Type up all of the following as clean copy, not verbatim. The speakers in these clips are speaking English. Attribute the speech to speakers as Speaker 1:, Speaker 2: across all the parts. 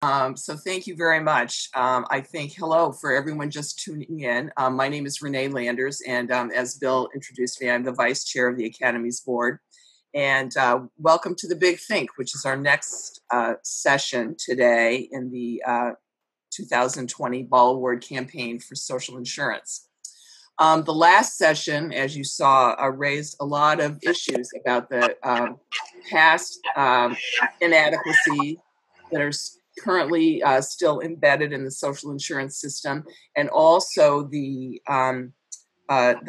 Speaker 1: So thank you very much. I think hello for everyone just tuning in. My name is Renee Landers, and as Bill introduced me, I'm the vice chair of the Academy's board. And welcome to the Big Think, which is our next session today in the 2020 Ball Award campaign for social insurance. The last session, as you saw, raised a lot of issues about the past inadequacy that are currently still embedded in the social insurance system, and also the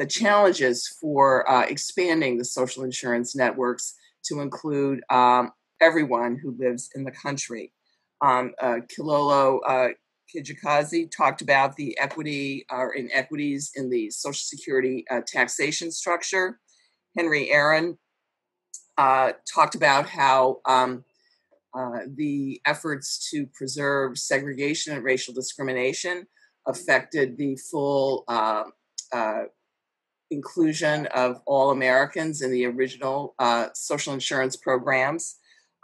Speaker 1: challenges for expanding the social insurance networks to include everyone who lives in the country. Kilolo Kijakazi talked about the equity or inequities in the Social Security taxation structure. Henry Aaron talked about how the efforts to preserve segregation and racial discrimination affected the full inclusion of all Americans in the original social insurance programs.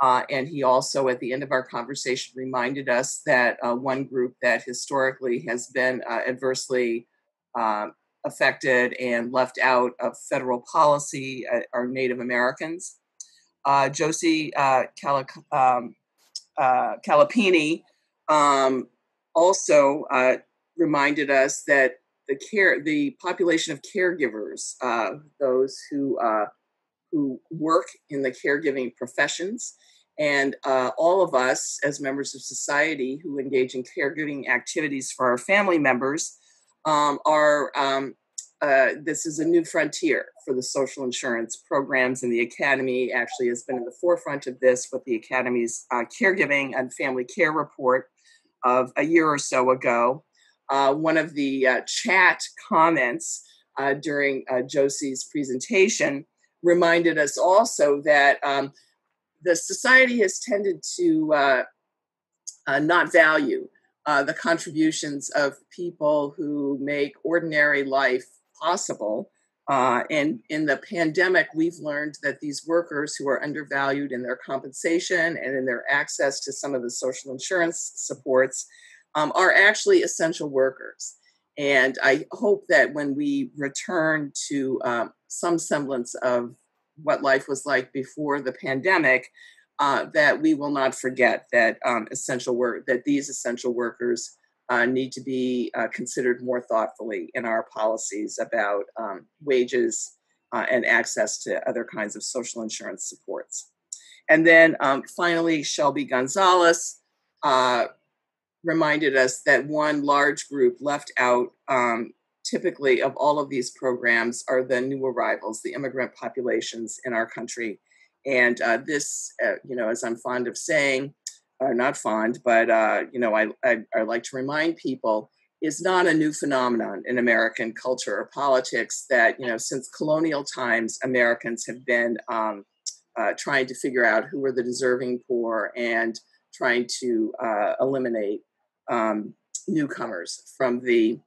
Speaker 1: And he also, at the end of our conversation, reminded us that one group that historically has been adversely affected and left out of federal policy are Native Americans. Josie Calapini also reminded us that the population of caregivers, those who work in the caregiving professions, and all of us as members of society who engage in caregiving activities for our family members this is a new frontier for the social insurance programs, and the Academy actually has been in the forefront of this with the Academy's caregiving and family care report of a year or so ago. One of the chat comments during Josie's presentation reminded us also that the society has tended to not value the contributions of people who make ordinary life possible. And in the pandemic, we've learned that these workers who are undervalued in their compensation and in their access to some of the social insurance supports are actually essential workers. And I hope that when we return to some semblance of what life was like before the pandemic, that we will not forget that these essential workers need to be considered more thoughtfully in our policies about wages and access to other kinds of social insurance supports. And then finally, Shelby Gonzalez reminded us that one large group left out typically of all of these programs are the new arrivals, the immigrant populations in our country. And this, as I'm fond of saying, not fond, but, I like to remind people, is not a new phenomenon in American culture or politics that, since colonial times, Americans have been trying to figure out who are the deserving poor and trying to eliminate newcomers from the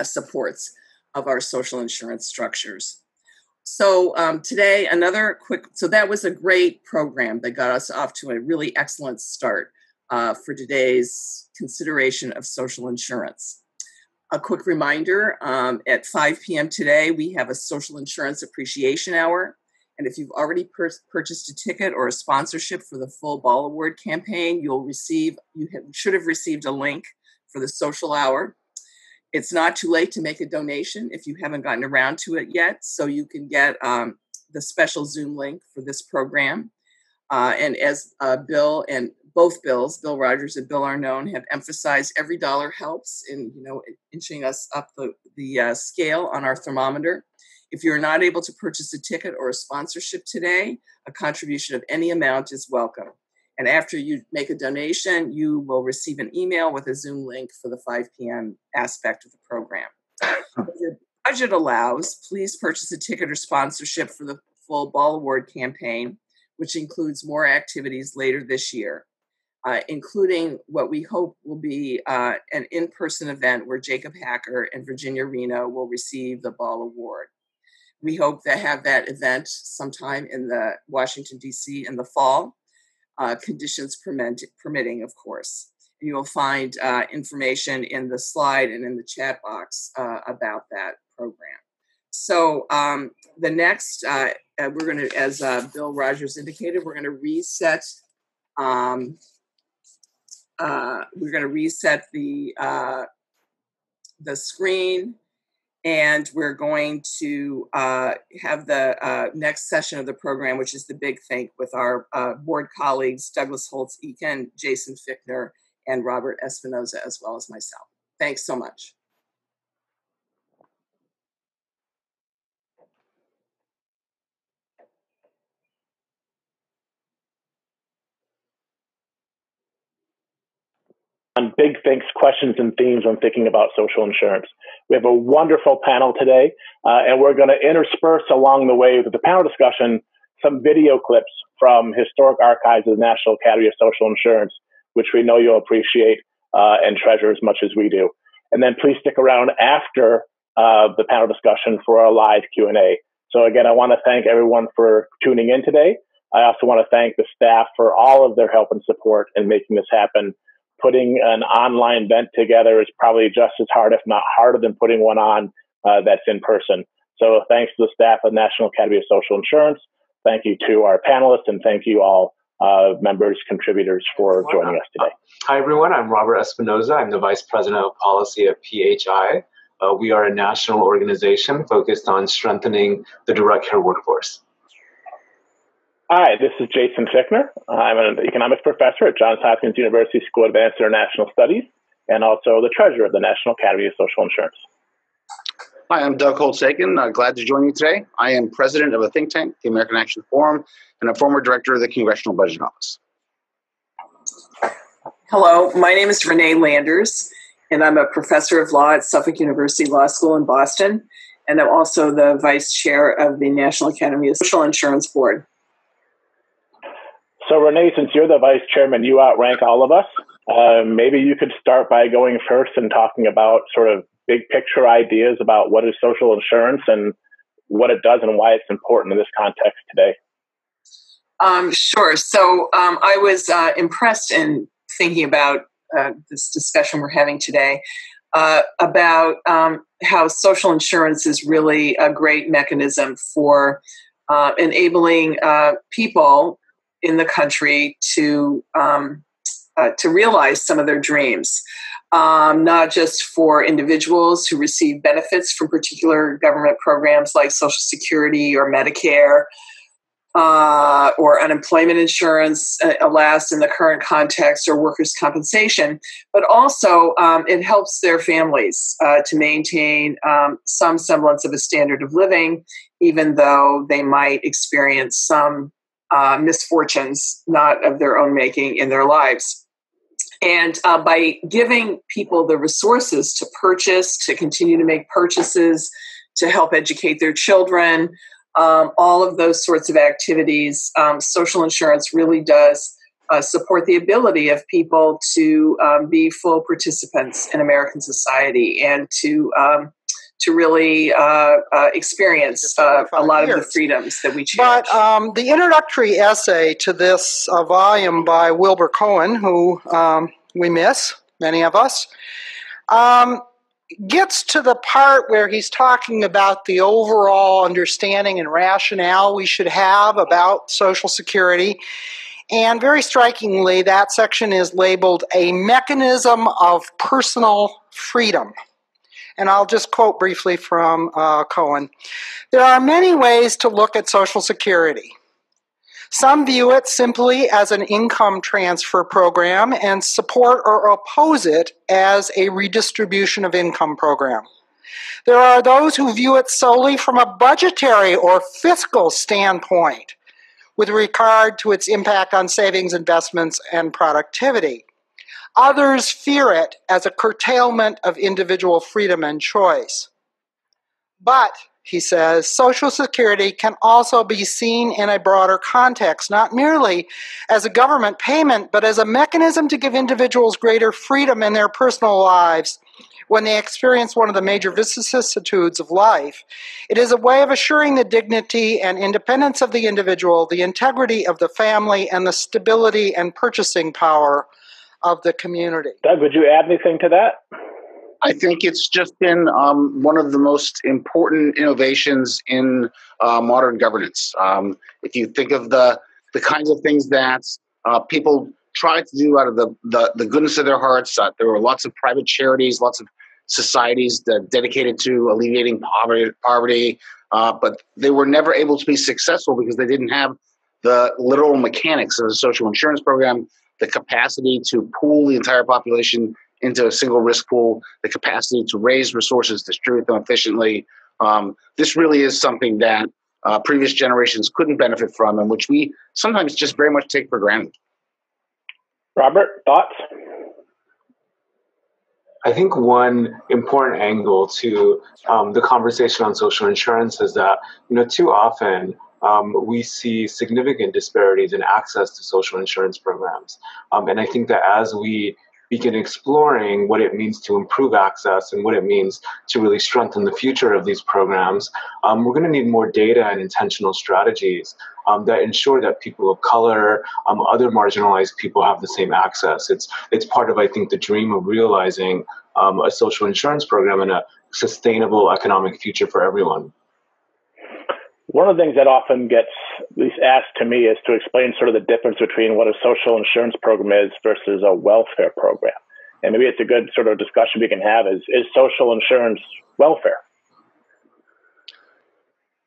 Speaker 1: supports of our social insurance structures. So today, so that was a great program that got us off to a really excellent start for today's consideration of social insurance. A quick reminder, at 5 p.m. today, we have a social insurance appreciation hour. And if you've already purchased a ticket or a sponsorship for the full Ball Award campaign, you should have received a link for the social hour. It's not too late to make a donation if you haven't gotten around to it yet, so you can get the special Zoom link for this program. And as Bill and both Bills, Bill Rogers and Bill Arnone, have emphasized, every dollar helps in inching us up the scale on our thermometer. If you're not able to purchase a ticket or a sponsorship today, a contribution of any amount is welcome. And after you make a donation, you will receive an email with a Zoom link for the 5 p.m. aspect of the program. If your budget allows, please purchase a ticket or sponsorship for the full Ball Award campaign, which includes more activities later this year, including what we hope will be an in-person event where Jacob Hacker and Virginia Reno will receive the Ball Award. We hope to have that event sometime in the Washington, D.C. in the fall. conditions permitting, of course. And you will find information in the slide and in the chat box about that program. So the next, we're going to, as Bill Rogers indicated, we're going to reset. We're going to reset the screen, and we're going to have the next session of the program, which is the Big Think, with our board colleagues, Douglas Holtz-Eakin, Jason Fichtner, and Robert Espinoza, as well as myself. Thanks so much.
Speaker 2: On Big Think's questions and themes on thinking about social insurance. We have a wonderful panel today, and we're going to intersperse along the way with the panel discussion some video clips from historic archives of the National Academy of Social Insurance, which we know you'll appreciate and treasure as much as we do. And then please stick around after the panel discussion for our live Q&A. So again, I want to thank everyone for tuning in today. I also want to thank the staff for all of their help and support in making this happen. Putting an online event together is probably just as hard, if not harder, than putting one on that's in person. So thanks to the staff of the National Academy of Social Insurance. Thank you to our panelists, and thank you all members, contributors for joining us today.
Speaker 3: Hi, everyone. I'm Robert Espinoza. I'm the Vice President of Policy at PHI. We are a national organization focused on strengthening the direct care workforce.
Speaker 2: Hi, this is Jason Fichtner. I'm an economics professor at Johns Hopkins University School of Advanced International Studies, and also the treasurer of the National Academy of Social Insurance.
Speaker 4: Hi, I'm Doug Holtz-Eakin. Glad to join you today. I am president of a think tank, the American Action Forum, and a former director of the Congressional Budget Office.
Speaker 1: Hello, my name is Renee Landers, and I'm a professor of law at Suffolk University Law School in Boston, and I'm also the vice chair of the National Academy of Social Insurance Board.
Speaker 2: So Renee, since you're the vice chairman, you outrank all of us. Maybe you could start by going first and talking about sort of big picture ideas about what is social insurance and what it does and why it's important in this context today.
Speaker 1: Sure. So I was impressed in thinking about this discussion we're having today about how social insurance is really a great mechanism for enabling people in the country to realize some of their dreams, not just for individuals who receive benefits from particular government programs like Social Security or Medicare or unemployment insurance, alas, in the current context, or workers' compensation, but also it helps their families to maintain some semblance of a standard of living, even though they might experience some misfortunes not of their own making in their lives. And by giving people the resources to purchase, to continue to make purchases, to help educate their children, all of those sorts of activities, social insurance really does support the ability of people to be full participants in American society and to really experience a lot of the freedoms that we cherish.
Speaker 5: But the introductory essay to this volume by Wilbur Cohen, who we miss, many of us, gets to the part where he's talking about the overall understanding and rationale we should have about Social Security. And very strikingly, that section is labeled a mechanism of personal freedom. And I'll just quote briefly from Cohen. There are many ways to look at Social Security. Some view it simply as an income transfer program and support or oppose it as a redistribution of income program. There are those who view it solely from a budgetary or fiscal standpoint with regard to its impact on savings, investments, and productivity. Others fear it as a curtailment of individual freedom and choice. But, he says, Social Security can also be seen in a broader context, not merely as a government payment, but as a mechanism to give individuals greater freedom in their personal lives when they experience one of the major vicissitudes of life. It is a way of assuring the dignity and independence of the individual, the integrity of the family, and the stability and purchasing power of the community.
Speaker 2: Doug, would you add anything to that?
Speaker 4: I think it's just been one of the most important innovations in modern governance. If you think of the kinds of things that people try to do out of the goodness of their hearts, there were lots of private charities, lots of societies that dedicated to alleviating poverty, but they were never able to be successful because they didn't have the literal mechanics of the social insurance program, the capacity to pool the entire population into a single risk pool, the capacity to raise resources, distribute them efficiently. This really is something that previous generations couldn't benefit from and which we sometimes just very much take for granted.
Speaker 2: Robert, thoughts?
Speaker 3: I think one important angle to the conversation on social insurance is that, too often we see significant disparities in access to social insurance programs. And I think that as we begin exploring what it means to improve access and what it means to really strengthen the future of these programs, we're going to need more data and intentional strategies that ensure that people of color, other marginalized people have the same access. It's part of, I think, the dream of realizing a social insurance program and a sustainable economic future for everyone.
Speaker 2: One of the things that often gets at least asked to me is to explain sort of the difference between what a social insurance program is versus a welfare program. And maybe it's a good sort of discussion we can have is social insurance welfare?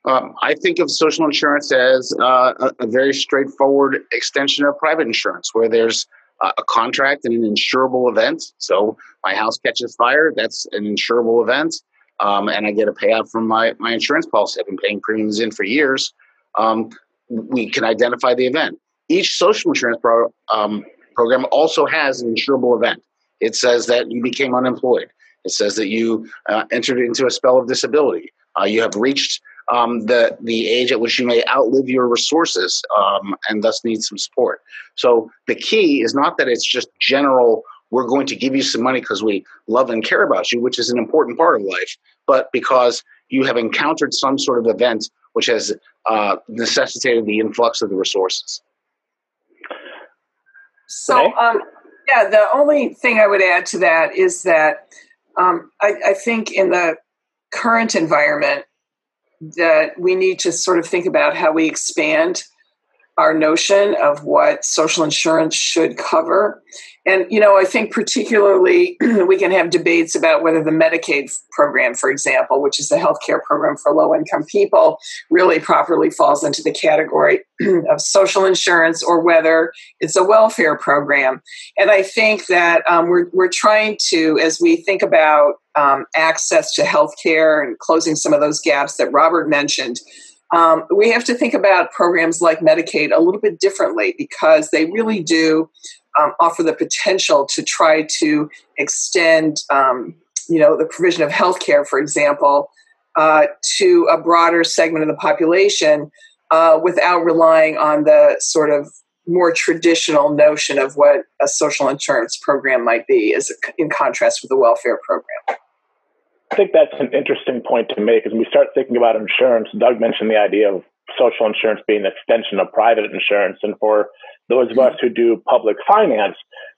Speaker 4: I think of social insurance as a very straightforward extension of private insurance, where there's a contract and an insurable event. So my house catches fire, that's an insurable event. And I get a payout from my insurance policy. I've been paying premiums in for years. We can identify the event. Each social insurance program also has an insurable event. It says that you became unemployed. It says that you entered into a spell of disability. You have reached the age at which you may outlive your resources and thus need some support. So the key is not that it's just general, we're going to give you some money because we love and care about you, which is an important part of life, but because you have encountered some sort of event which has necessitated the influx of the resources.
Speaker 1: So, the only thing I would add to that is that I think in the current environment that we need to sort of think about how we expand our notion of what social insurance should cover. And, I think particularly we can have debates about whether the Medicaid program, for example, which is the healthcare program for low-income people, really properly falls into the category of social insurance or whether it's a welfare program. And I think that we're trying to, as we think about access to healthcare and closing some of those gaps that Robert mentioned, we have to think about programs like Medicaid a little bit differently because they really do offer the potential to try to extend, the provision of healthcare, for example, to a broader segment of the population without relying on the sort of more traditional notion of what a social insurance program might be, in contrast with a welfare program.
Speaker 2: I think that's an interesting point to make as we start thinking about insurance. Doug mentioned the idea of social insurance being an extension of private insurance. And for those of us who do public finance,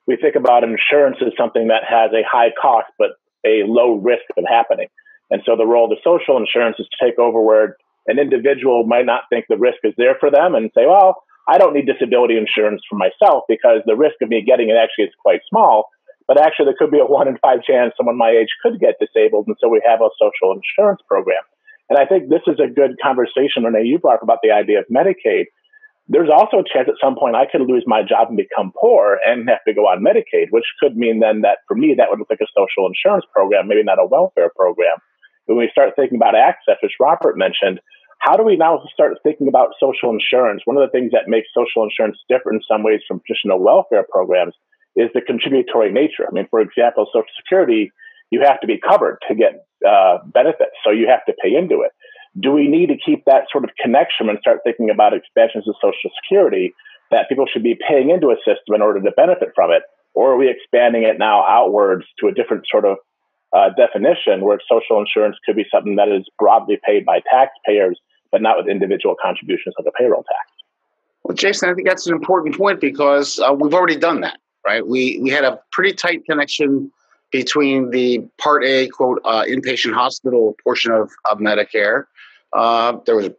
Speaker 2: we think about insurance as something that has a high cost, but a low risk of happening. And so the role of the social insurance is to take over where an individual might not think the risk is there for them and say, well, I don't need disability insurance for myself because the risk of me getting it actually is quite small. But actually, there could be a 1 in 5 chance someone my age could get disabled. And so we have a social insurance program. And I think this is a good conversation. Renee, you brought up about the idea of Medicaid. There's also a chance at some point I could lose my job and become poor and have to go on Medicaid, which could mean then that for me, that would look like a social insurance program, maybe not a welfare program. When we start thinking about access, which Robert mentioned, how do we now start thinking about social insurance? One of the things that makes social insurance different in some ways from traditional welfare programs is the contributory nature. I mean, for example, Social Security, you have to be covered to get benefits, so you have to pay into it. Do we need to keep that sort of connection and start thinking about expansions of Social Security that people should be paying into a system in order to benefit from it? Or are we expanding it now outwards to a different sort of definition, where social insurance could be something that is broadly paid by taxpayers, but not with individual contributions like a payroll tax.
Speaker 4: Well, Jason, I think that's an important point because we've already done that, right? We had a pretty tight connection between the Part A, quote, inpatient hospital portion of Medicare. There was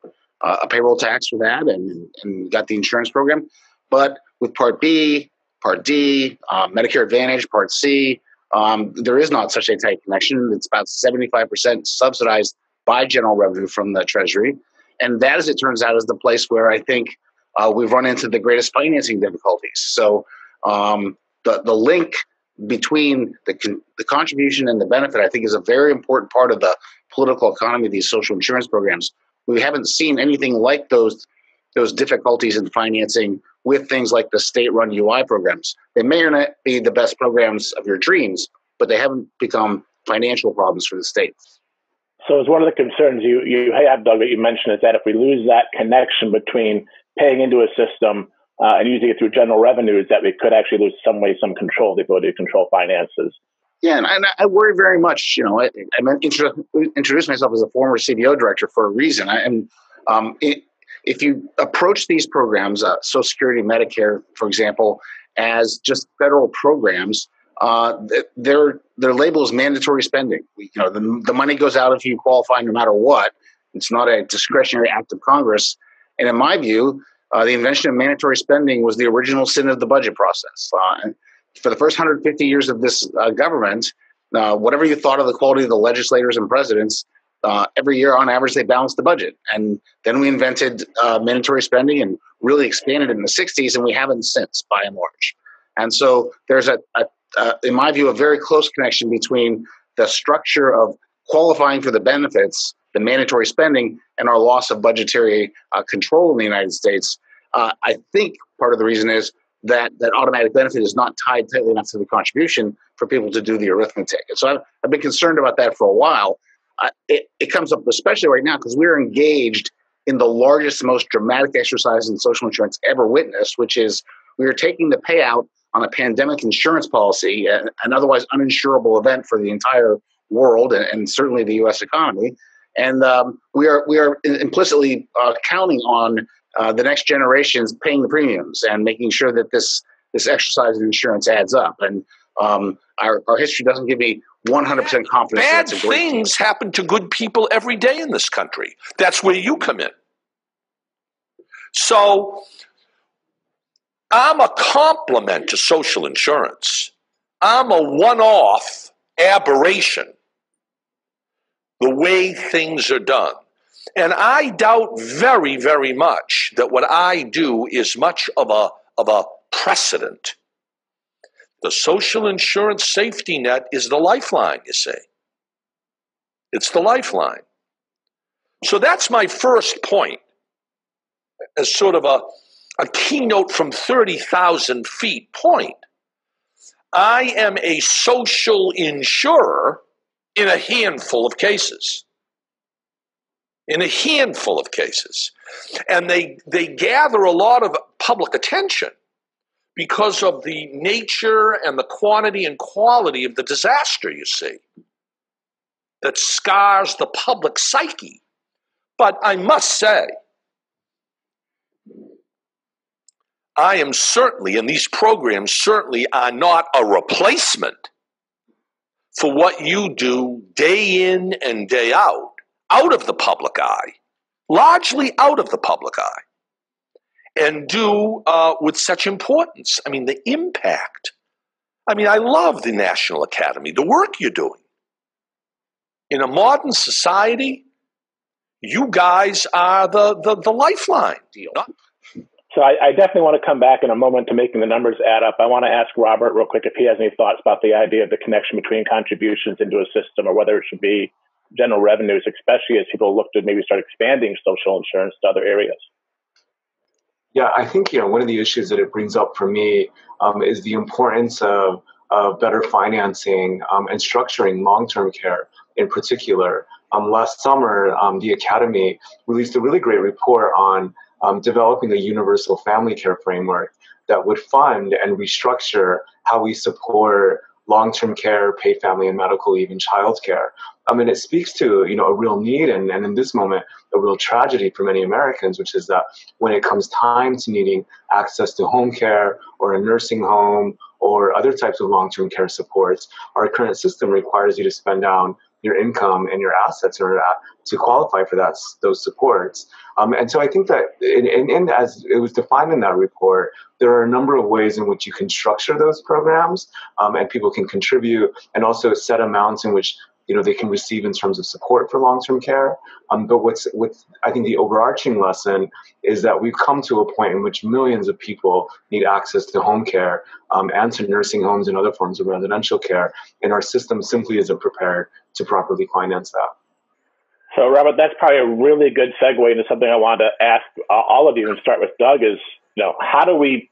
Speaker 4: a payroll tax for that, and we got the insurance program. But with Part B, Part D, Medicare Advantage, Part C, there is not such a tight connection. It's about 75% subsidized by general revenue from the Treasury. And that, as it turns out, is the place where I think we've run into the greatest financing difficulties. So the link between the contribution and the benefit, I think, is a very important part of the political economy of these social insurance programs. We haven't seen anything like those difficulties in financing with things like the state-run UI programs. They may or not be the best programs of your dreams, but they haven't become financial problems for the state.
Speaker 2: So it's one of the concerns you have, Doug, that you mentioned, is that if we lose that connection between paying into a system and using it through general revenues, that we could actually lose some control, the ability to control finances.
Speaker 4: Yeah, and I worry very much. I introduced myself as a former CBO director for a reason. If you approach these programs, Social Security, Medicare, for example, as just federal programs, their label is mandatory spending. The money goes out if you qualify, no matter what. It's not a discretionary act of Congress. And in my view, the invention of mandatory spending was the original sin of the budget process. For the first 150 years of this government, whatever you thought of the quality of the legislators and presidents, every year on average they balanced the budget. And then we invented mandatory spending and really expanded it in the 60s, and we haven't since, by and large. And so there's in my view, a very close connection between the structure of qualifying for the benefits, the mandatory spending, and our loss of budgetary control in the United States. I think part of the reason is that automatic benefit is not tied tightly enough to the contribution for people to do the arithmetic. And so I've been concerned about that for a while. It comes up especially right now because we're engaged in the largest, most dramatic exercise in social insurance ever witnessed, which is we are taking the payout on a pandemic insurance policy, an otherwise uninsurable event for the entire world and certainly the U.S. economy. And we are implicitly counting on the next generations paying the premiums and making sure that this exercise in insurance adds up. And our history doesn't give me 100% confidence.
Speaker 6: Bad things happen to good people every day in this country. That's where you come in. So I'm a complement to social insurance. I'm a one-off aberration, the way things are done. And I doubt very, very much that what I do is much of a precedent. The social insurance safety net is the lifeline, you see. It's the lifeline. So that's my first point, as sort of a keynote from 30,000 feet point. I am a social insurer in a handful of cases. In a handful of cases. And they gather a lot of public attention because of the nature and the quantity and quality of the disaster, you see, that scars the public psyche. But I must say, I am certainly, and these programs certainly are not a replacement for what you do day in and day out of the public eye, largely out of the public eye, and do with such importance. I mean, the impact. I mean, I love the National Academy, the work you're doing. In a modern society, you guys are the lifeline.
Speaker 2: So I definitely want to come back in a moment to making the numbers add up. I want to ask Robert real quick if he has any thoughts about the idea of the connection between contributions into a system, or whether it should be general revenues, especially as people look to maybe start expanding social insurance to other areas.
Speaker 3: Yeah, I think one of the issues that it brings up for me is the importance of better financing and structuring long-term care in particular. Last summer, the Academy released a really great report on developing a universal family care framework that would fund and restructure how we support long-term care, paid family and medical leave, and childcare. And it speaks to, a real need and in this moment, a real tragedy for many Americans, which is that when it comes time to needing access to home care or a nursing home or other types of long-term care supports, our current system requires you to spend down your income and your assets in order to qualify for those supports. And so I think that as it was defined in that report, there are a number of ways in which you can structure those programs, and people can contribute, and also set amounts in which they can receive in terms of support for long-term care. But what's I think the overarching lesson is that we've come to a point in which millions of people need access to home care and to nursing homes and other forms of residential care, and our system simply isn't prepared to properly finance that.
Speaker 2: So, Robert, that's probably a really good segue into something I wanted to ask all of you, and start with Doug. Is how do we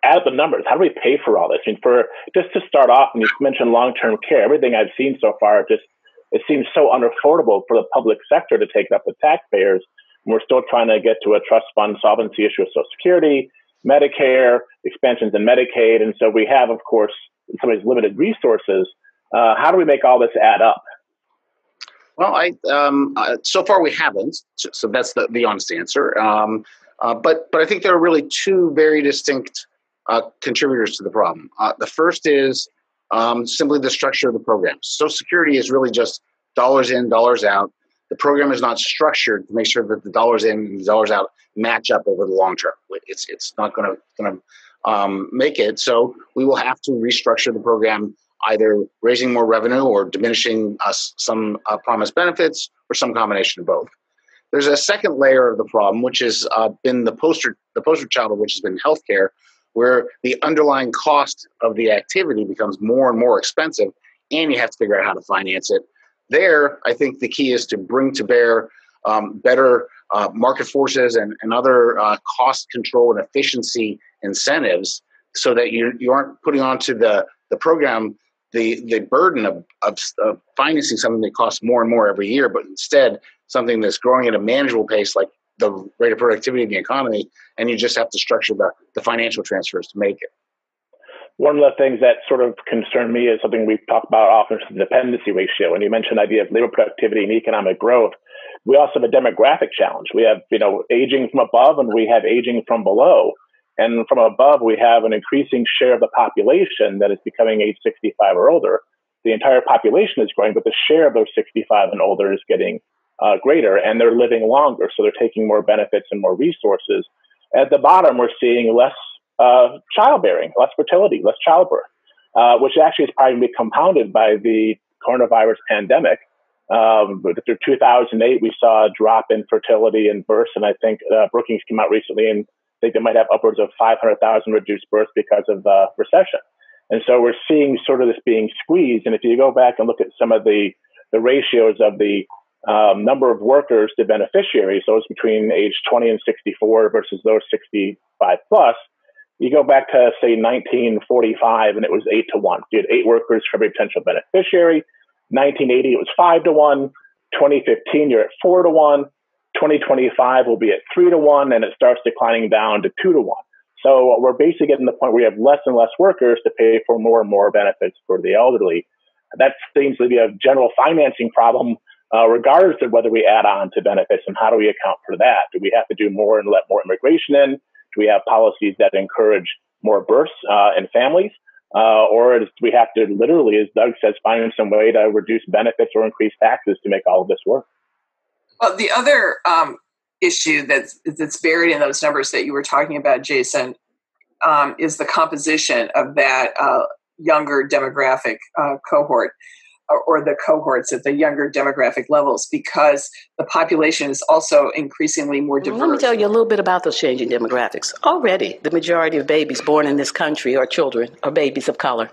Speaker 2: add up the numbers? How do we pay for all this? Just to start off, and you mentioned long-term care. Everything I've seen so far, it seems so unaffordable for the public sector to take up with taxpayers. And we're still trying to get to a trust fund solvency issue of Social Security, Medicare, expansions in Medicaid. And so we have, of course, some of these limited resources. How do we make all this add up?
Speaker 4: Well, so far we haven't. So that's the honest answer. But I think there are really two very distinct contributors to the problem. The first is simply the structure of the program. Social Security is really just dollars in, dollars out. The program is not structured to make sure that the dollars in and the dollars out match up over the long term. It's not going to make it. So we will have to restructure the program, either raising more revenue or diminishing some promised benefits, or some combination of both. There's a second layer of the problem, which has been the poster child of which has been healthcare, where the underlying cost of the activity becomes more and more expensive, and you have to figure out how to finance it. There, I think the key is to bring to bear better market forces and other cost control and efficiency incentives, so that you aren't putting onto the program the burden of financing something that costs more and more every year, but instead something that's growing at a manageable pace, like the rate of productivity in the economy, and you just have to structure the financial transfers to make it.
Speaker 2: One of the things that sort of concern me is something we've talked about often, is the dependency ratio. And you mentioned the idea of labor productivity and economic growth. We also have a demographic challenge. We have, aging from above, and we have aging from below. And from above, we have an increasing share of the population that is becoming age 65 or older. The entire population is growing, but the share of those 65 and older is getting greater, and they're living longer. So they're taking more benefits and more resources. At the bottom, we're seeing less childbearing, less fertility, less childbirth, which actually is probably compounded by the coronavirus pandemic. Through 2008, we saw a drop in fertility and births, and I think Brookings came out recently and I think they might have upwards of 500,000 reduced births because of the recession. And so we're seeing sort of this being squeezed. And if you go back and look at some of the ratios of the number of workers to beneficiaries, those between age 20 and 64 versus those 65 plus, you go back to, say, 1945, and it was 8 to 1. You had 8 workers for every potential beneficiary. 1980, it was 5 to 1. 2015, you're at 4 to 1. 2025 will be at 3 to 1, and it starts declining down to 2 to 1. So we're basically getting to the point where you have less and less workers to pay for more and more benefits for the elderly. That seems to be a general financing problem, regardless of whether we add on to benefits, and how do we account for that? Do we have to do more and let more immigration in? Do we have policies that encourage more births in families? Or do we have to literally, as Doug says, find some way to reduce benefits or increase taxes to make all of this work?
Speaker 1: Well, the other issue that's buried in those numbers that you were talking about, Jason, is the composition of that younger demographic cohort, or the cohorts at the younger demographic levels, because the population is also increasingly more diverse.
Speaker 7: Let me tell you a little bit about those changing demographics. Already, the majority of babies born in this country are children or babies of color.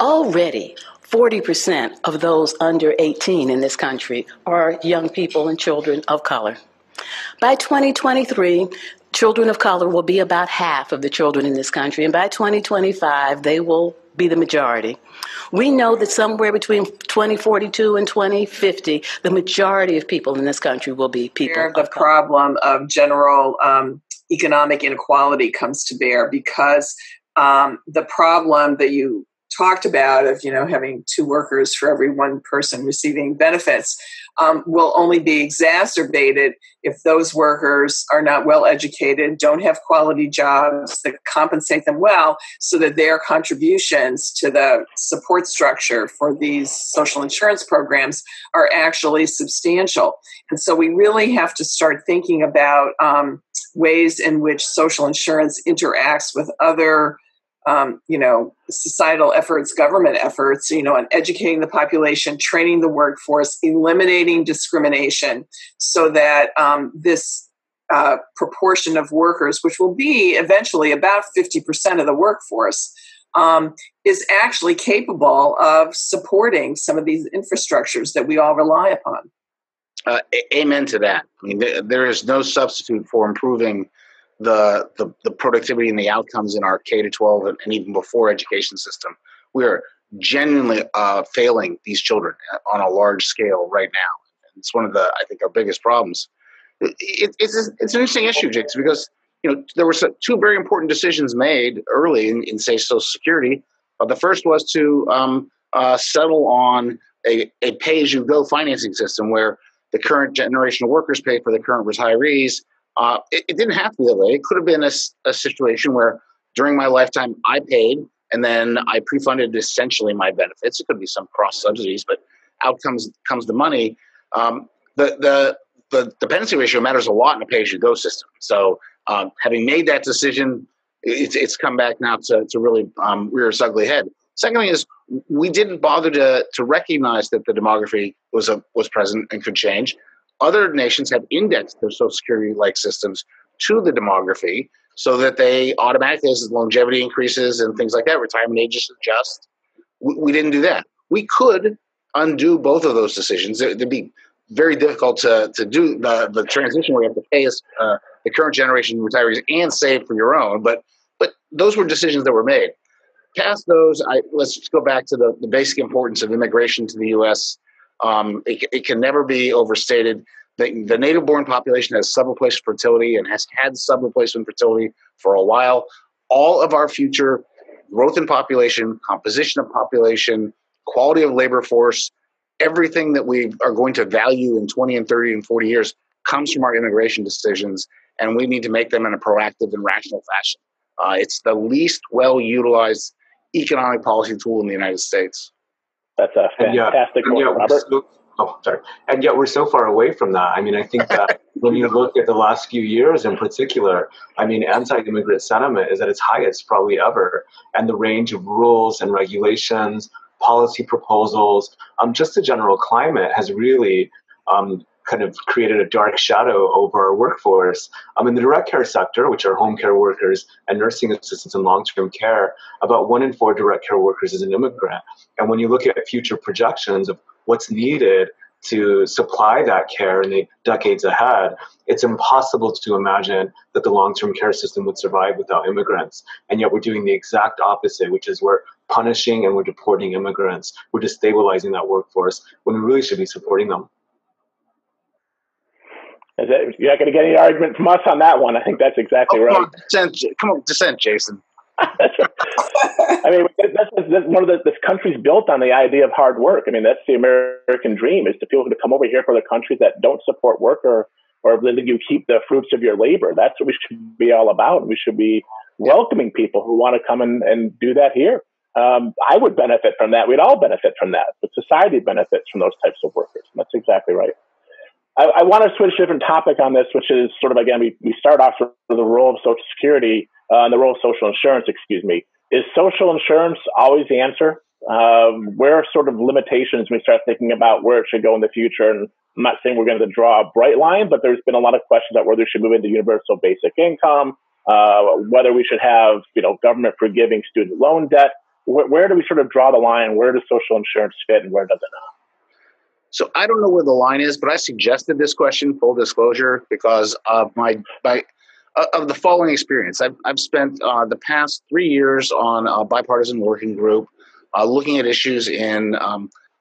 Speaker 7: Already, 40% of those under 18 in this country are young people and children of color. By 2023, children of color will be about half of the children in this country, and by 2025, they will be the majority. We know that somewhere between 2042 and 2050, the majority of people in this country will be people of color. The
Speaker 1: problem of general economic inequality comes to bear, because the problem that you talked about of, having 2 workers for every 1 person receiving benefits will only be exacerbated if those workers are not well educated, don't have quality jobs that compensate them well, so that their contributions to the support structure for these social insurance programs are actually substantial. And so we really have to start thinking about ways in which social insurance interacts with other societal efforts, government efforts, on educating the population, training the workforce, eliminating discrimination, so that this proportion of workers, which will be eventually about 50% of the workforce, is actually capable of supporting some of these infrastructures that we all rely upon.
Speaker 4: Amen to that. I mean, there is no substitute for improving the productivity and the outcomes in our K-12 and even before education system. We are genuinely failing these children on a large scale right now. It's one of the, I think, our biggest problems. It's an interesting issue, Jakes, because there were 2 very important decisions made early in say, Social Security. The first was to settle on a pay-as-you-go financing system where the current generation of workers pay for the current retirees. It didn't have to be that way. It could have been a situation where during my lifetime I paid and then I pre-funded essentially my benefits. It could be some cross subsidies, but out comes the money. The dependency ratio matters a lot in a pay-as-you-go system. So having made that decision, it's come back now to really rear its ugly head. Second thing is we didn't bother to recognize that the demography was present and could change. Other nations have indexed their Social Security-like systems to the demography so that they automatically, as longevity increases and things like that, retirement ages adjust. We didn't do that. We could undo both of those decisions. It'd be very difficult to do the transition where you have to pay the current generation retirees and save for your own. But those were decisions that were made. Past those, let's just go back to the basic importance of immigration to the U.S. It can never be overstated. The native-born population has sub-replacement fertility and has had sub-replacement fertility for a while. All of our future growth in population, composition of population, quality of labor force, everything that we are going to value in 20 and 30 and 40 years comes from our immigration decisions, and we need to make them in a proactive and rational fashion. It's the least well-utilized economic policy tool in the United States.
Speaker 2: That's a fantastic point, Robert.
Speaker 3: And yet we're so far away from that. I mean, I think that when you look at the last few years in particular, I mean, anti-immigrant sentiment is at its highest probably ever. And the range of rules and regulations, policy proposals, just the general climate has really kind of created a dark shadow over our workforce. In the direct care sector, which are home care workers and nursing assistants in long-term care, about 1 in 4 direct care workers is an immigrant. And when you look at future projections of what's needed to supply that care in the decades ahead, it's impossible to imagine that the long-term care system would survive without immigrants. And yet we're doing the exact opposite, which is we're punishing and we're deporting immigrants. We're destabilizing that workforce when we really should be supporting them.
Speaker 2: You're not going to get any argument from us on that one. I think that's exactly right.
Speaker 4: Come on, dissent, Jason.
Speaker 2: That's right. I mean, that's one of this country's built on the idea of hard work. I mean, that's the American dream, is to people to come over here for the countries that don't support work or letting you keep the fruits of your labor. That's what we should be all about. We should be welcoming people who want to come and do that here. I would benefit from that. We'd all benefit from that. But society benefits from those types of workers. And that's exactly right. I want to switch to a different topic on this, which is sort of, again, we start off with the role of Social Security and the role of social insurance, Is social insurance always the answer? Where are sort of limitations when we start thinking about where it should go in the future? And I'm not saying we're going to draw a bright line, but there's been a lot of questions about whether we should move into universal basic income, whether we should have, government forgiving student loan debt. Where do we sort of draw the line? Where does social insurance fit and where does it not?
Speaker 4: So I don't know where the line is, but I suggested this question, full disclosure, because of of the following experience. I've spent the past 3 years on a bipartisan working group looking at issues in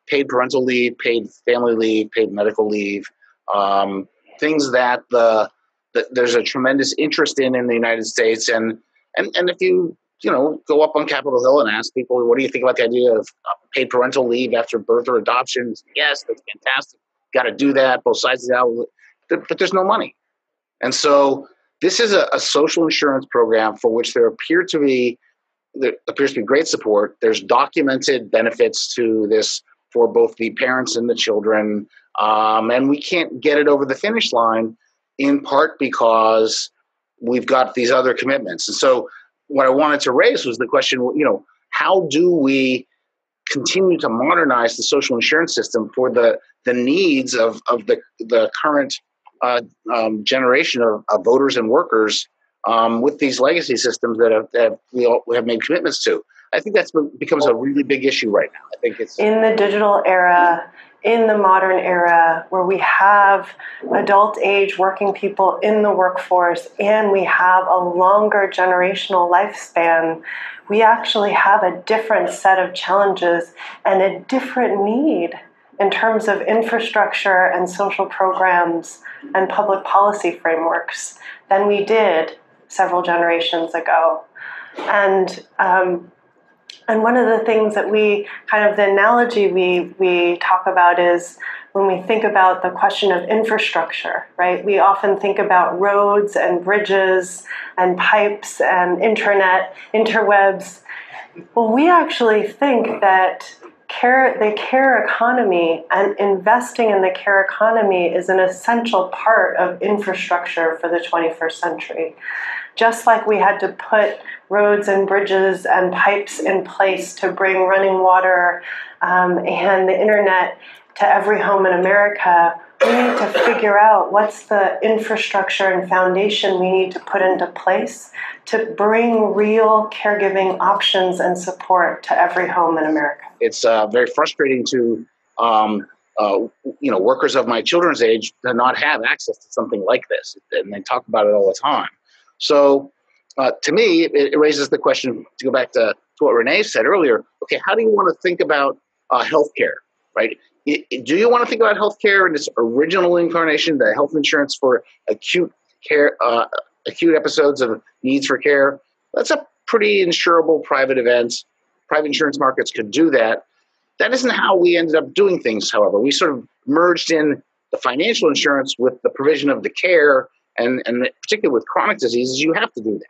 Speaker 4: paid parental leave, paid family leave, paid medical leave, things that there's a tremendous interest in the United States. And if you go up on Capitol Hill and ask people, what do you think about the idea of paid parental leave after birth or adoption? Yes, that's fantastic. Got to do that. Both sides of the aisle, but there's no money. And so this is a social insurance program for which there appears to be great support. There's documented benefits to this for both the parents and the children. And we can't get it over the finish line in part because we've got these other commitments. And so what I wanted to raise was the question, how do we continue to modernize the social insurance system for the needs of the current generation of voters and workers with these legacy systems that we have made commitments to? I think that becomes a really big issue right now. I think it's
Speaker 8: in the digital era, in the modern era, where we have adult age working people in the workforce and we have a longer generational lifespan, we actually have a different set of challenges and a different need in terms of infrastructure and social programs and public policy frameworks than we did several generations ago. And one of the things that the analogy we talk about is when we think about the question of infrastructure, right? We often think about roads and bridges and pipes and internet, interwebs. Well, we actually think that the care economy and investing in the care economy is an essential part of infrastructure for the 21st century. Just like we had to put roads and bridges and pipes in place to bring running water and the internet to every home in America, we need to figure out what's the infrastructure and foundation we need to put into place to bring real caregiving options and support to every home in America.
Speaker 4: It's very frustrating to workers of my children's age to not have access to something like this, and they talk about it all the time. So to me, it raises the question, to go back to what Renee said earlier, okay, how do you want to think about healthcare, right? Do you want to think about healthcare in its original incarnation, the health insurance for acute care, acute episodes of needs for care? That's a pretty insurable private event. Private insurance markets could do that. That isn't how we ended up doing things, however. We sort of merged in the financial insurance with the provision of the care, and particularly with chronic diseases, you have to do that,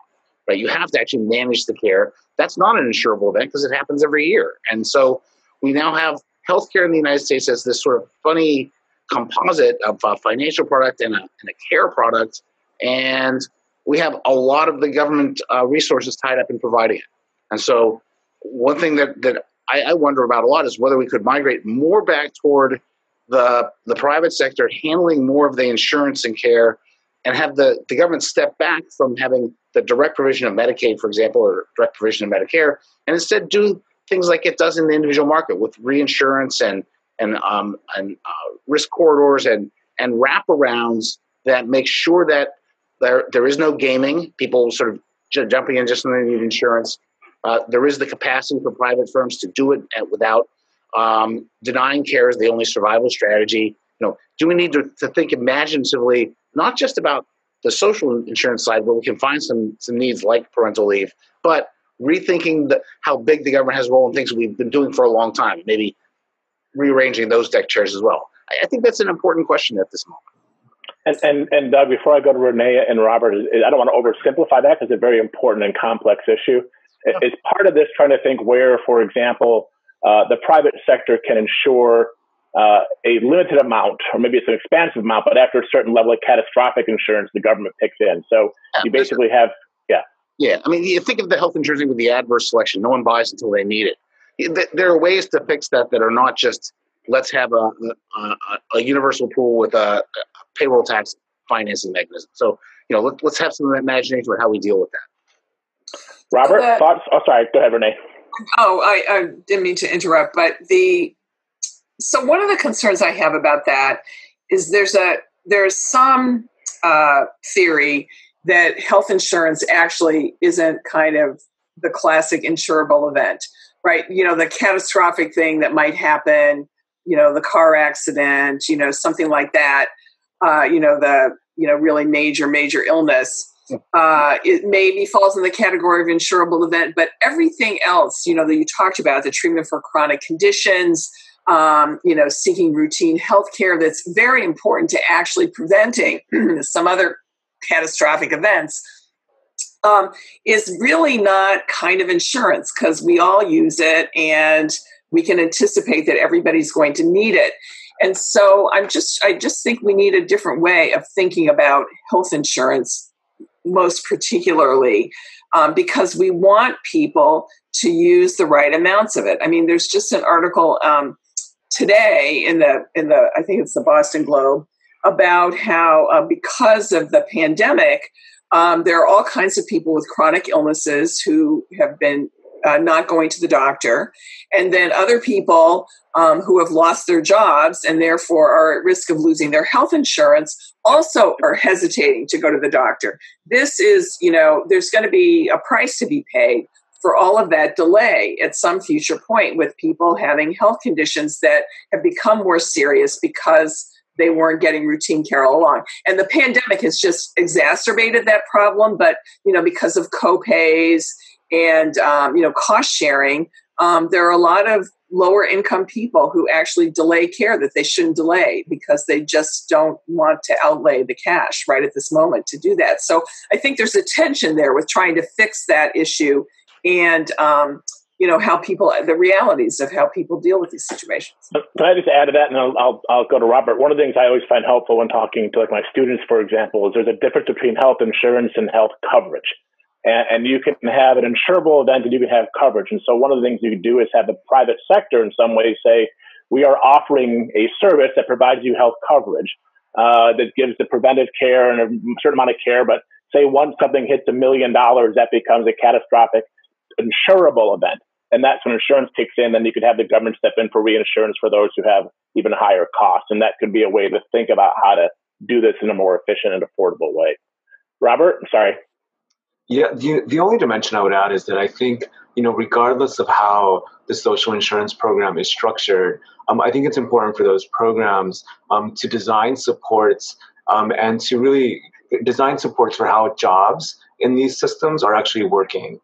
Speaker 4: right? You have to actually manage the care. That's not an insurable event because it happens every year. And so we now have healthcare in the United States as this sort of funny composite of a financial product and a care product. And we have a lot of the government resources tied up in providing it. And so one thing that I wonder about a lot is whether we could migrate more back toward the private sector handling more of the insurance and care, and have the government step back from having the direct provision of Medicaid, for example, or direct provision of Medicare, and instead do things like it does in the individual market with reinsurance and risk corridors and wraparounds that make sure that there is no gaming, people sort of jumping in just when they need insurance. There is the capacity for private firms to do it without denying care as the only survival strategy. Do we need to think imaginatively, not just about the social insurance side where we can find some needs like parental leave, but rethinking how big the government has a role in things we've been doing for a long time, maybe rearranging those deck chairs as well. I think that's an important question at this moment.
Speaker 2: And Doug, before I go to Renee and Robert, I don't want to oversimplify that because it's a very important and complex issue. It's part of this trying to think where, for example, the private sector can ensure a limited amount, or maybe it's an expansive amount, but after a certain level of catastrophic insurance, the government picks in. So you basically have,
Speaker 4: Yeah, I mean, you think of the health insurance with the adverse selection. No one buys until they need it. There are ways to fix that are not just let's have a universal pool with a payroll tax financing mechanism. So, let's have some imagination about how we deal with that.
Speaker 2: Robert, thoughts? Oh, sorry. Go ahead, Renee.
Speaker 1: Oh, I didn't mean to interrupt, but so one of the concerns I have about that is there's some theory that health insurance actually isn't kind of the classic insurable event, right? The catastrophic thing that might happen, the car accident, something like that, the really major illness. it maybe falls in the category of insurable event, but everything else, that you talked about, the treatment for chronic conditions, seeking routine health care, that's very important to actually preventing some other catastrophic events, is really not kind of insurance, because we all use it and we can anticipate that everybody's going to need it. And so I just think we need a different way of thinking about health insurance, most particularly because we want people to use the right amounts of it. I mean, there's just an article today in the I think it's the Boston Globe about how because of the pandemic, there are all kinds of people with chronic illnesses who have been not going to the doctor, and then other people who have lost their jobs and therefore are at risk of losing their health insurance also are hesitating to go to the doctor. This is, there's going to be a price to be paid for all of that delay at some future point, with people having health conditions that have become more serious because they weren't getting routine care all along. And the pandemic has just exacerbated that problem. But, because of co-pays and, cost sharing, there are a lot of lower income people who actually delay care that they shouldn't delay because they just don't want to outlay the cash right at this moment to do that. So I think there's a tension there with trying to fix that issue and, how people, the realities of how people deal with these situations.
Speaker 2: Can I just add to that, and I'll go to Robert? One of the things I always find helpful when talking to my students, for example, is there's a difference between health insurance and health coverage. And you can have an insurable event and you can have coverage. And so one of the things you can do is have the private sector in some ways say, we are offering a service that provides you health coverage that gives the preventive care and a certain amount of care. But say once something hits $1 million, that becomes a catastrophic insurable event. And that's when insurance kicks in. Then you could have the government step in for reinsurance for those who have even higher costs. And that could be a way to think about how to do this in a more efficient and affordable way. Robert, I'm sorry.
Speaker 3: Yeah, the only dimension I would add is that I think, regardless of how the social insurance program is structured, I think it's important for those programs to design supports and to really design supports for how jobs in these systems are actually working.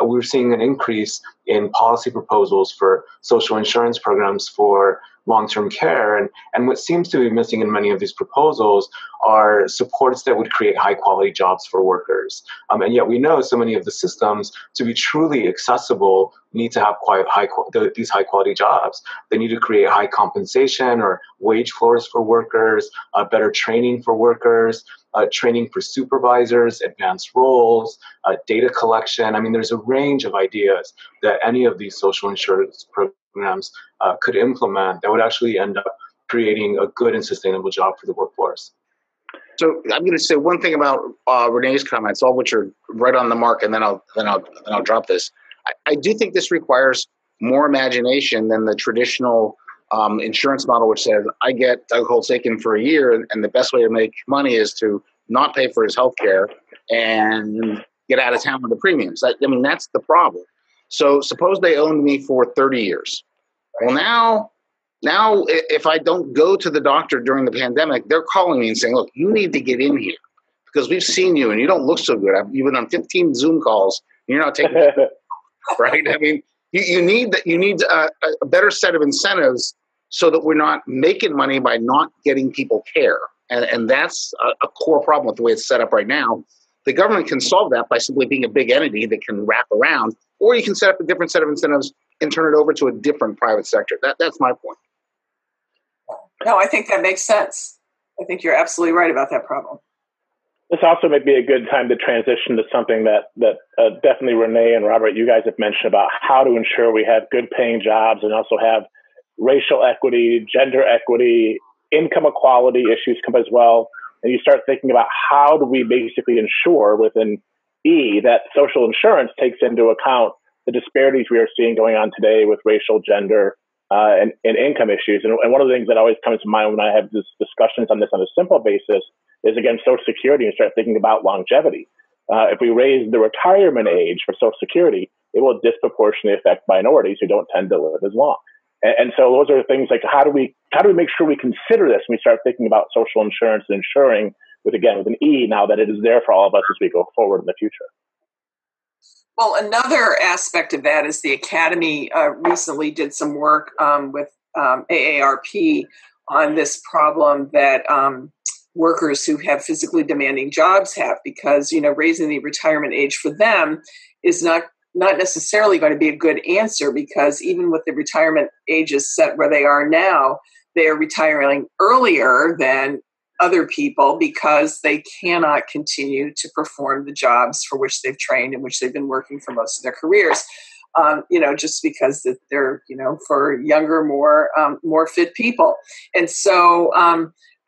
Speaker 3: We're seeing an increase in policy proposals for social insurance programs for long-term care. And what seems to be missing in many of these proposals are supports that would create high-quality jobs for workers. And yet we know so many of the systems, to be truly accessible, need to have these high-quality jobs. They need to create high compensation or wage floors for workers, better training for workers, training for supervisors, advanced roles, data collection. I mean, there's a range of ideas that any of these social insurance programs could implement that would actually end up creating a good and sustainable job for the workforce.
Speaker 4: So I'm going to say one thing about Renee's comments, all which are right on the mark, and then I'll drop this. I do think this requires more imagination than the traditional insurance model, which says I get Doug Holtz-Eakin for a year, and the best way to make money is to not pay for his health care and get out of town with the premiums. I mean, that's the problem. So suppose they owned me for 30 years. Well, now if I don't go to the doctor during the pandemic, they're calling me and saying, look, you need to get in here because we've seen you and you don't look so good. You've been on 15 Zoom calls. And you're not taking right? I mean, you need a better set of incentives so that we're not making money by not getting people care. And that's a core problem with the way it's set up right now. The government can solve that by simply being a big entity that can wrap around, or you can set up a different set of incentives and turn it over to a different private sector. That's my point.
Speaker 1: No, I think that makes sense. I think you're absolutely right about that problem.
Speaker 2: This also might be a good time to transition to something that definitely Renee and Robert, you guys have mentioned about how to ensure we have good paying jobs and also have racial equity, gender equity, income equality issues come as well. And you start thinking about how do we basically ensure within E that social insurance takes into account the disparities we are seeing going on today with racial, gender, and income issues. And one of the things that always comes to mind when I have these discussions on this on a simple basis is, again, Social Security, and start thinking about longevity. If we raise the retirement age for Social Security, it will disproportionately affect minorities who don't tend to live as long. And so those are things like how do we make sure we consider this when we start thinking about social insurance and ensuring with an E now that it is there for all of us as we go forward in the future.
Speaker 1: Well, another aspect of that is the Academy recently did some work with AARP on this problem that workers who have physically demanding jobs have, because, raising the retirement age for them is not necessarily going to be a good answer, because even with the retirement ages set where they are now, they are retiring earlier than other people because they cannot continue to perform the jobs for which they've trained and which they've been working for most of their careers. Just because that they're, for younger, more fit people. And so